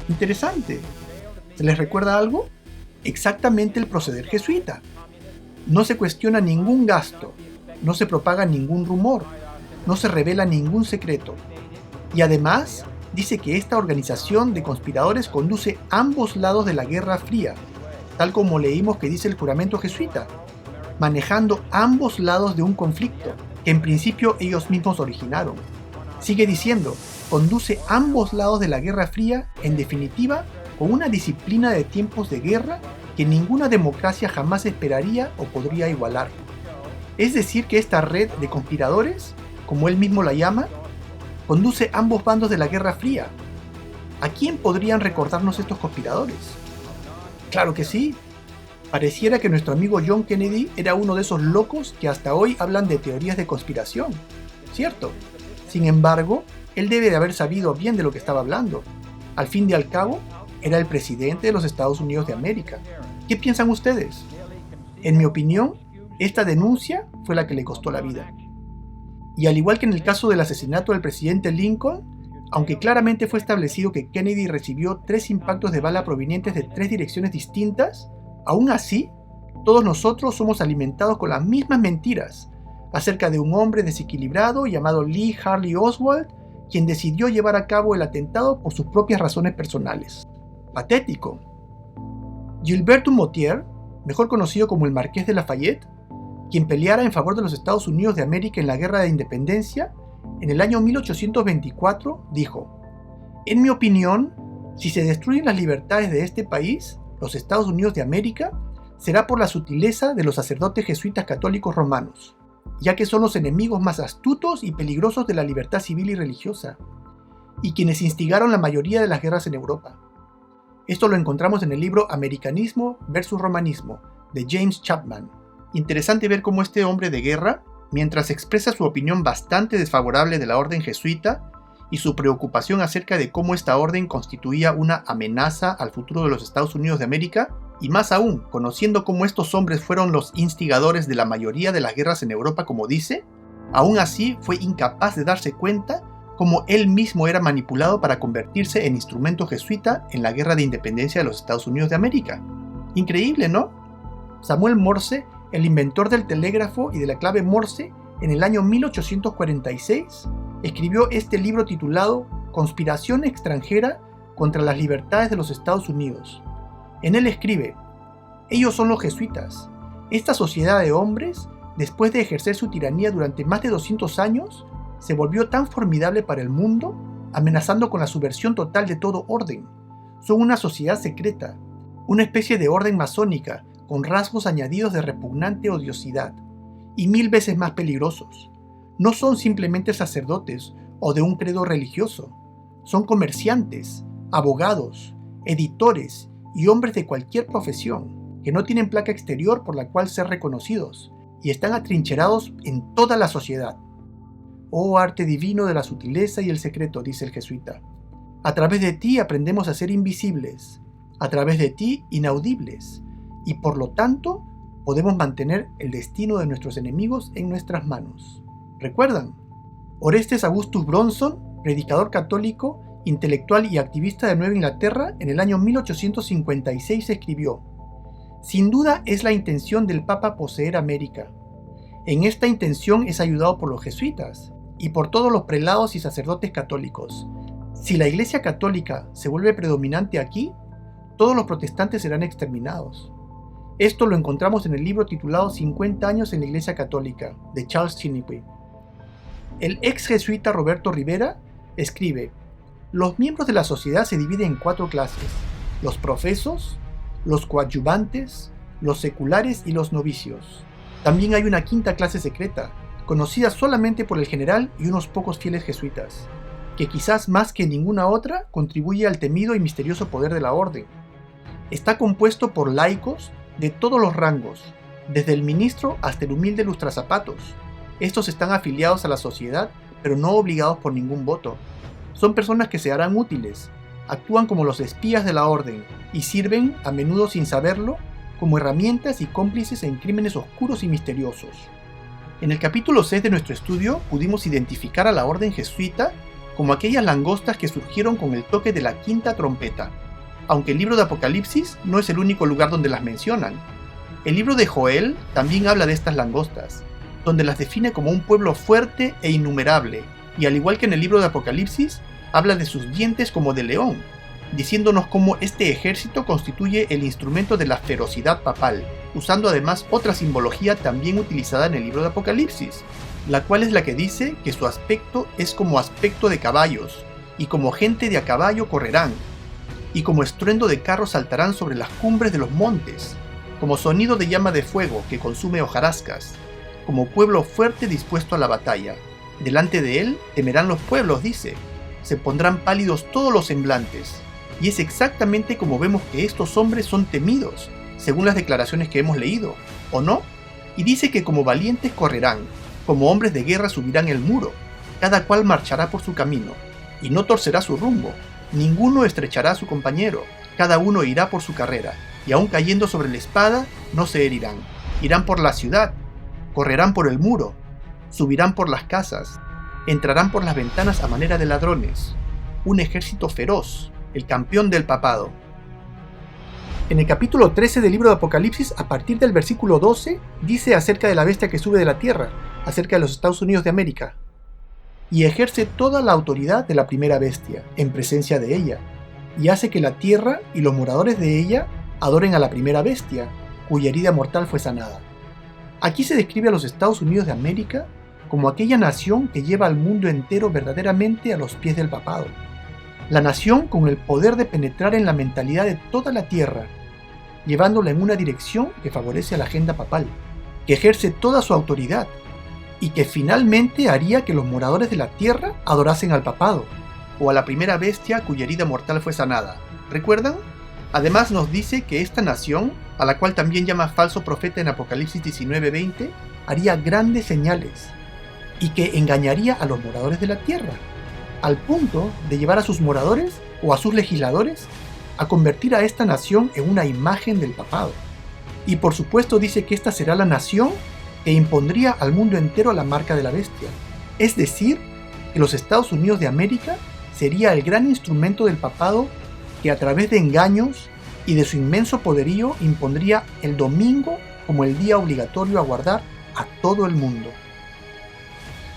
Interesante. ¿Se les recuerda algo? Exactamente el proceder jesuita. No se cuestiona ningún gasto, no se propaga ningún rumor, no se revela ningún secreto. Y además, dice que esta organización de conspiradores conduce ambos lados de la Guerra Fría, tal como leímos que dice el juramento jesuita, manejando ambos lados de un conflicto que en principio ellos mismos originaron. Sigue diciendo, conduce ambos lados de la Guerra Fría, en definitiva, con una disciplina de tiempos de guerra que ninguna democracia jamás esperaría o podría igualar. Es decir, que esta red de conspiradores, como él mismo la llama, conduce ambos bandos de la Guerra Fría. ¿A quién podrían recordarnos estos conspiradores? Claro que sí. Pareciera que nuestro amigo John Kennedy era uno de esos locos que hasta hoy hablan de teorías de conspiración, ¿cierto? Sin embargo, él debe de haber sabido bien de lo que estaba hablando. Al fin y al cabo, era el presidente de los Estados Unidos de América. ¿Qué piensan ustedes? En mi opinión, esta denuncia fue la que le costó la vida. Y al igual que en el caso del asesinato del presidente Lincoln, aunque claramente fue establecido que Kennedy recibió 3 impactos de bala provenientes de 3 direcciones distintas, aún así, todos nosotros somos alimentados con las mismas mentiras acerca de un hombre desequilibrado llamado Lee Harvey Oswald, quien decidió llevar a cabo el atentado por sus propias razones personales. Patético. Gilbert Dumoutier, mejor conocido como el Marqués de Lafayette, quien peleara en favor de los Estados Unidos de América en la Guerra de Independencia, en el año 1824 dijo: en mi opinión, si se destruyen las libertades de este país, los Estados Unidos de América, será por la sutileza de los sacerdotes jesuitas católicos romanos, ya que son los enemigos más astutos y peligrosos de la libertad civil y religiosa, y quienes instigaron la mayoría de las guerras en Europa. Esto lo encontramos en el libro Americanismo versus Romanismo, de James Chapman. Interesante ver cómo este hombre de guerra, mientras expresa su opinión bastante desfavorable de la orden jesuita y su preocupación acerca de cómo esta orden constituía una amenaza al futuro de los Estados Unidos de América, y más aún, conociendo cómo estos hombres fueron los instigadores de la mayoría de las guerras en Europa, como dice, aún así fue incapaz de darse cuenta cómo él mismo era manipulado para convertirse en instrumento jesuita en la guerra de independencia de los Estados Unidos de América. Increíble, ¿no? Samuel Morse, el inventor del telégrafo y de la clave Morse, en el año 1846, escribió este libro titulado Conspiración extranjera contra las libertades de los Estados Unidos. En él escribe: ellos son los jesuitas. Esta sociedad de hombres, después de ejercer su tiranía durante más de 200 años, se volvió tan formidable para el mundo, amenazando con la subversión total de todo orden. Son una sociedad secreta, una especie de orden masónica, con rasgos añadidos de repugnante odiosidad, y 1000 veces más peligrosos. No son simplemente sacerdotes o de un credo religioso. Son comerciantes, abogados, editores y hombres de cualquier profesión, que no tienen placa exterior por la cual ser reconocidos, y están atrincherados en toda la sociedad. Oh arte divino de la sutileza y el secreto, dice el jesuita. A través de ti aprendemos a ser invisibles, a través de ti inaudibles, y por lo tanto podemos mantener el destino de nuestros enemigos en nuestras manos. ¿Recuerdan? Orestes Augustus Bronson, predicador católico, intelectual y activista de Nueva Inglaterra, en el año 1856 escribió: sin duda es la intención del Papa poseer América. En esta intención es ayudado por los jesuitas y por todos los prelados y sacerdotes católicos. Si la Iglesia católica se vuelve predominante aquí, todos los protestantes serán exterminados. Esto lo encontramos en el libro titulado 50 años en la Iglesia Católica, de Charles Chiniquy. El ex jesuita Roberto Rivera escribe: los miembros de la sociedad se dividen en 4 clases: los profesos, los coadyuvantes, los seculares y los novicios. También hay una 5ª clase secreta, conocida solamente por el general y unos pocos fieles jesuitas, que quizás más que ninguna otra contribuye al temido y misterioso poder de la orden. Está compuesto por laicos de todos los rangos, desde el ministro hasta el humilde lustrazapatos. Estos están afiliados a la sociedad, pero no obligados por ningún voto. Son personas que se harán útiles, actúan como los espías de la orden y sirven, a menudo sin saberlo, como herramientas y cómplices en crímenes oscuros y misteriosos. En el capítulo 6 de nuestro estudio pudimos identificar a la orden jesuita como aquellas langostas que surgieron con el toque de la quinta trompeta, aunque el libro de Apocalipsis no es el único lugar donde las mencionan. El libro de Joel también habla de estas langostas, donde las define como un pueblo fuerte e innumerable, y al igual que en el libro de Apocalipsis, habla de sus dientes como de león, diciéndonos cómo este ejército constituye el instrumento de la ferocidad papal, usando además otra simbología también utilizada en el libro de Apocalipsis, la cual es la que dice que su aspecto es como aspecto de caballos, y como gente de a caballo correrán, y como estruendo de carros saltarán sobre las cumbres de los montes, como sonido de llama de fuego que consume hojarascas, como pueblo fuerte dispuesto a la batalla. Delante de él temerán los pueblos, dice, se pondrán pálidos todos los semblantes. Y es exactamente como vemos que estos hombres son temidos, según las declaraciones que hemos leído, ¿o no? Y dice que como valientes correrán, como hombres de guerra subirán el muro, cada cual marchará por su camino, y no torcerá su rumbo, ninguno estrechará a su compañero, cada uno irá por su carrera, y aun cayendo sobre la espada, no se herirán. Irán por la ciudad, correrán por el muro, subirán por las casas, entrarán por las ventanas a manera de ladrones, un ejército feroz, el campeón del papado. En el capítulo 13 del libro de Apocalipsis, a partir del versículo 12, dice acerca de la bestia que sube de la tierra, acerca de los Estados Unidos de América, y ejerce toda la autoridad de la primera bestia, en presencia de ella, y hace que la tierra y los moradores de ella adoren a la primera bestia, cuya herida mortal fue sanada. Aquí se describe a los Estados Unidos de América como aquella nación que lleva al mundo entero verdaderamente a los pies del papado. La nación con el poder de penetrar en la mentalidad de toda la tierra, llevándola en una dirección que favorece a la agenda papal, que ejerce toda su autoridad y que finalmente haría que los moradores de la tierra adorasen al papado o a la primera bestia cuya herida mortal fue sanada. ¿Recuerdan? Además nos dice que esta nación, a la cual también llama falso profeta en Apocalipsis 19:20, haría grandes señales y que engañaría a los moradores de la tierra, al punto de llevar a sus moradores o a sus legisladores a convertir a esta nación en una imagen del papado. Y por supuesto dice que esta será la nación que impondría al mundo entero la marca de la bestia. Es decir, que los Estados Unidos de América sería el gran instrumento del papado que a través de engaños y de su inmenso poderío impondría el domingo como el día obligatorio a guardar a todo el mundo.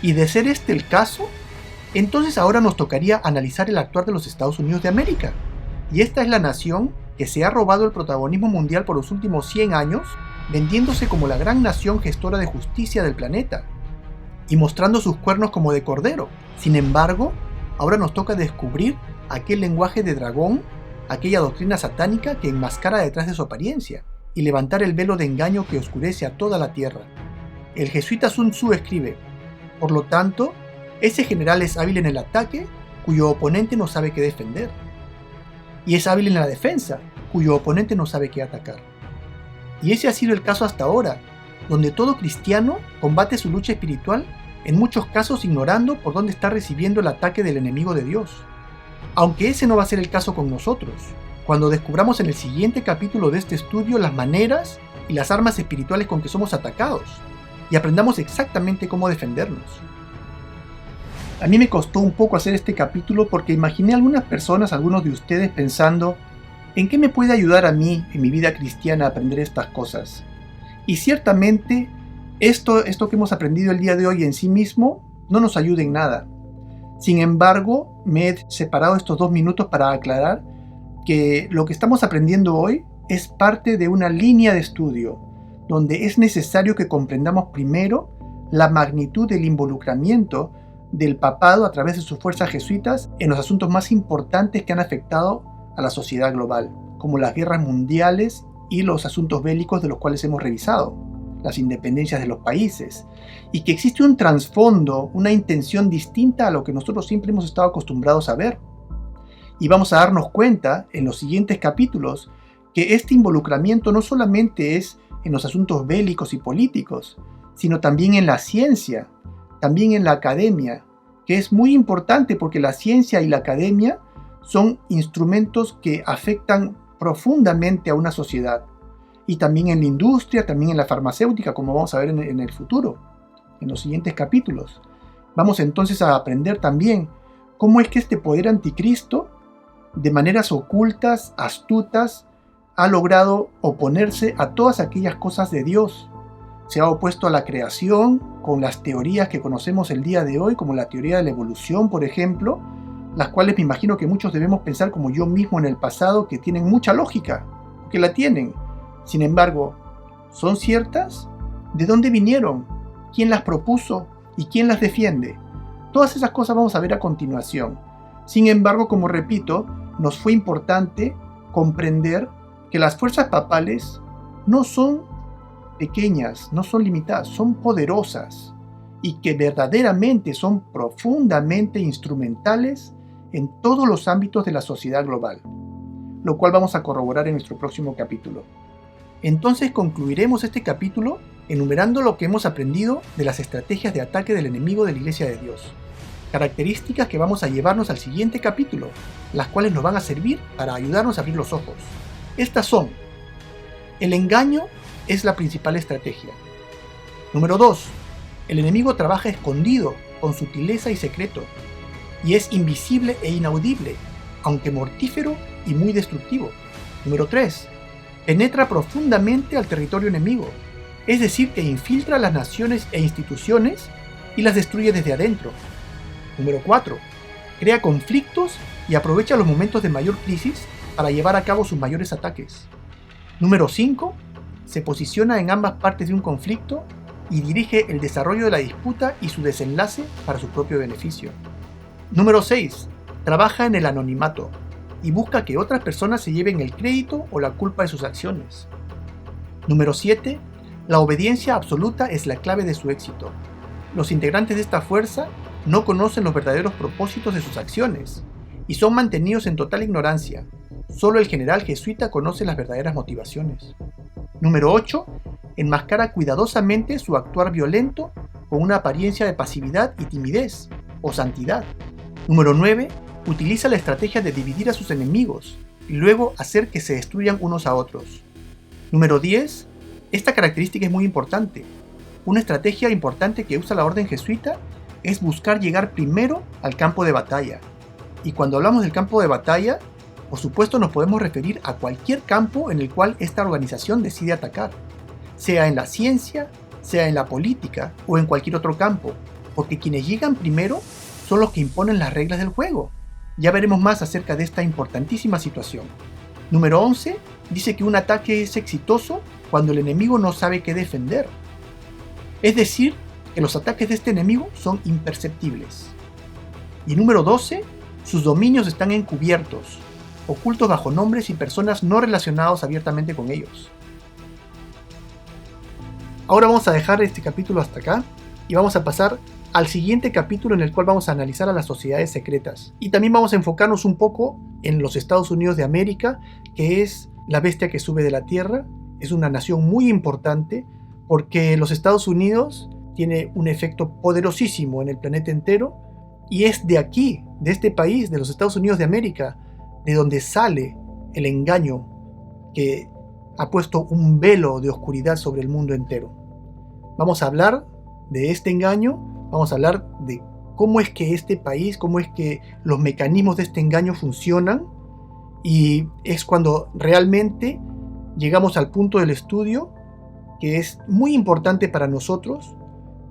Y de ser este el caso, entonces ahora nos tocaría analizar el actuar de los Estados Unidos de América. Y esta es la nación que se ha robado el protagonismo mundial por los últimos 100 años, vendiéndose como la gran nación gestora de justicia del planeta, y mostrando sus cuernos como de cordero. Sin embargo, ahora nos toca descubrir aquel lenguaje de dragón, aquella doctrina satánica que enmascara detrás de su apariencia, y levantar el velo de engaño que oscurece a toda la tierra. El jesuita Sun Tzu escribe: por lo tanto, ese general es hábil en el ataque, cuyo oponente no sabe qué defender. Y es hábil en la defensa, cuyo oponente no sabe qué atacar. Y ese ha sido el caso hasta ahora, donde todo cristiano combate su lucha espiritual, en muchos casos ignorando por dónde está recibiendo el ataque del enemigo de Dios. Aunque ese no va a ser el caso con nosotros, cuando descubramos en el siguiente capítulo de este estudio las maneras y las armas espirituales con que somos atacados, y aprendamos exactamente cómo defendernos. A mí me costó un poco hacer este capítulo porque imaginé a algunas personas, algunos de ustedes, pensando ¿en qué me puede ayudar a mí en mi vida cristiana a aprender estas cosas? Y ciertamente esto que hemos aprendido el día de hoy en sí mismo no nos ayuda en nada. Sin embargo, me he separado estos 2 minutos para aclarar que lo que estamos aprendiendo hoy es parte de una línea de estudio donde es necesario que comprendamos primero la magnitud del involucramiento del papado a través de sus fuerzas jesuitas en los asuntos más importantes que han afectado a la sociedad global, como las guerras mundiales y los asuntos bélicos de los cuales hemos revisado, las independencias de los países, y que existe un trasfondo, una intención distinta a lo que nosotros siempre hemos estado acostumbrados a ver. Y vamos a darnos cuenta en los siguientes capítulos que este involucramiento no solamente es en los asuntos bélicos y políticos, sino también en la ciencia, también en la academia, que es muy importante porque la ciencia y la academia son instrumentos que afectan profundamente a una sociedad. y también en la industria, también en la farmacéutica, como vamos a ver en el futuro, en los siguientes capítulos. Vamos entonces a aprender también cómo es que este poder anticristo, de maneras ocultas, astutas, ha logrado oponerse a todas aquellas cosas de Dios. Se ha opuesto a la creación con las teorías que conocemos el día de hoy, como la teoría de la evolución, por ejemplo, las cuales me imagino que muchos debemos pensar como yo mismo en el pasado, que tienen mucha lógica, que la tienen. Sin embargo, ¿son ciertas? ¿De dónde vinieron? ¿Quién las propuso? ¿Y quién las defiende? Todas esas cosas vamos a ver a continuación. Sin embargo, como repito, nos fue importante comprender que las fuerzas papales no son pequeñas, no son limitadas, son poderosas y que verdaderamente son profundamente instrumentales en todos los ámbitos de la sociedad global, lo cual vamos a corroborar en nuestro próximo capítulo. Entonces concluiremos este capítulo enumerando lo que hemos aprendido de las estrategias de ataque del enemigo de la Iglesia de Dios, características que vamos a llevarnos al siguiente capítulo, las cuales nos van a servir para ayudarnos a abrir los ojos. Estas son: el engaño es la principal estrategia. Número 2. El enemigo trabaja escondido, con sutileza y secreto, y es invisible e inaudible, aunque mortífero y muy destructivo. Número 3. Penetra profundamente al territorio enemigo, es decir, que infiltra las naciones e instituciones y las destruye desde adentro. Número 4. Crea conflictos y aprovecha los momentos de mayor crisis para llevar a cabo sus mayores ataques. Número 5. Se posiciona en ambas partes de un conflicto y dirige el desarrollo de la disputa y su desenlace para su propio beneficio. Número 6. Trabaja en el anonimato y busca que otras personas se lleven el crédito o la culpa de sus acciones. Número 7. La obediencia absoluta es la clave de su éxito. Los integrantes de esta fuerza no conocen los verdaderos propósitos de sus acciones y son mantenidos en total ignorancia. Solo el general jesuita conoce las verdaderas motivaciones. Número 8. Enmascara cuidadosamente su actuar violento con una apariencia de pasividad y timidez o santidad. Número 9. Utiliza la estrategia de dividir a sus enemigos y luego hacer que se destruyan unos a otros. Número 10. Esta característica es muy importante. Una estrategia importante que usa la orden jesuita es buscar llegar primero al campo de batalla. Y cuando hablamos del campo de batalla, por supuesto nos podemos referir a cualquier campo en el cual esta organización decide atacar, sea en la ciencia, sea en la política o en cualquier otro campo, porque quienes llegan primero son los que imponen las reglas del juego. Ya veremos más acerca de esta importantísima situación. Número 11 dice que un ataque es exitoso cuando el enemigo no sabe qué defender. Es decir, que los ataques de este enemigo son imperceptibles. Y número 12, sus dominios están encubiertos, ocultos bajo nombres y personas no relacionados abiertamente con ellos. Ahora vamos a dejar este capítulo hasta acá y vamos a pasar al siguiente capítulo en el cual vamos a analizar a las sociedades secretas. Y también vamos a enfocarnos un poco en los Estados Unidos de América, que es la bestia que sube de la tierra. Es una nación muy importante porque los Estados Unidos tiene un efecto poderosísimo en el planeta entero y es de aquí, de este país, de los Estados Unidos de América, de donde sale el engaño que ha puesto un velo de oscuridad sobre el mundo entero. Vamos a hablar de este engaño, vamos a hablar de cómo es que este país, cómo es que los mecanismos de este engaño funcionan, y es cuando realmente llegamos al punto del estudio que es muy importante para nosotros,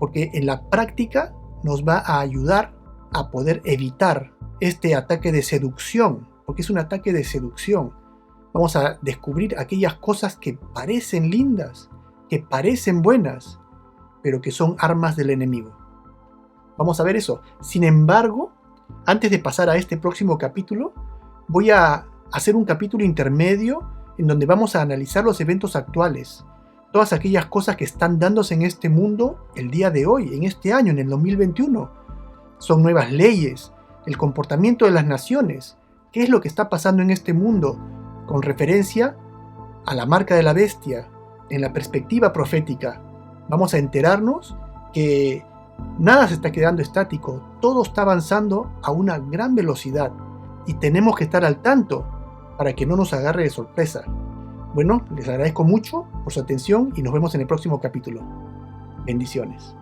porque en la práctica nos va a ayudar a poder evitar este ataque de seducción, porque es un ataque de seducción. Vamos a descubrir aquellas cosas que parecen lindas, que parecen buenas, pero que son armas del enemigo. Vamos a ver eso. Sin embargo, antes de pasar a este próximo capítulo, voy a hacer un capítulo intermedio en donde vamos a analizar los eventos actuales, todas aquellas cosas que están dándose en este mundo el día de hoy, en este año, en el 2021. Son nuevas leyes, el comportamiento de las naciones, qué es lo que está pasando en este mundo con referencia a la marca de la bestia, en la perspectiva profética. Vamos a enterarnos que nada se está quedando estático, todo está avanzando a una gran velocidad y tenemos que estar al tanto para que no nos agarre de sorpresa. Bueno, les agradezco mucho por su atención y nos vemos en el próximo capítulo. Bendiciones.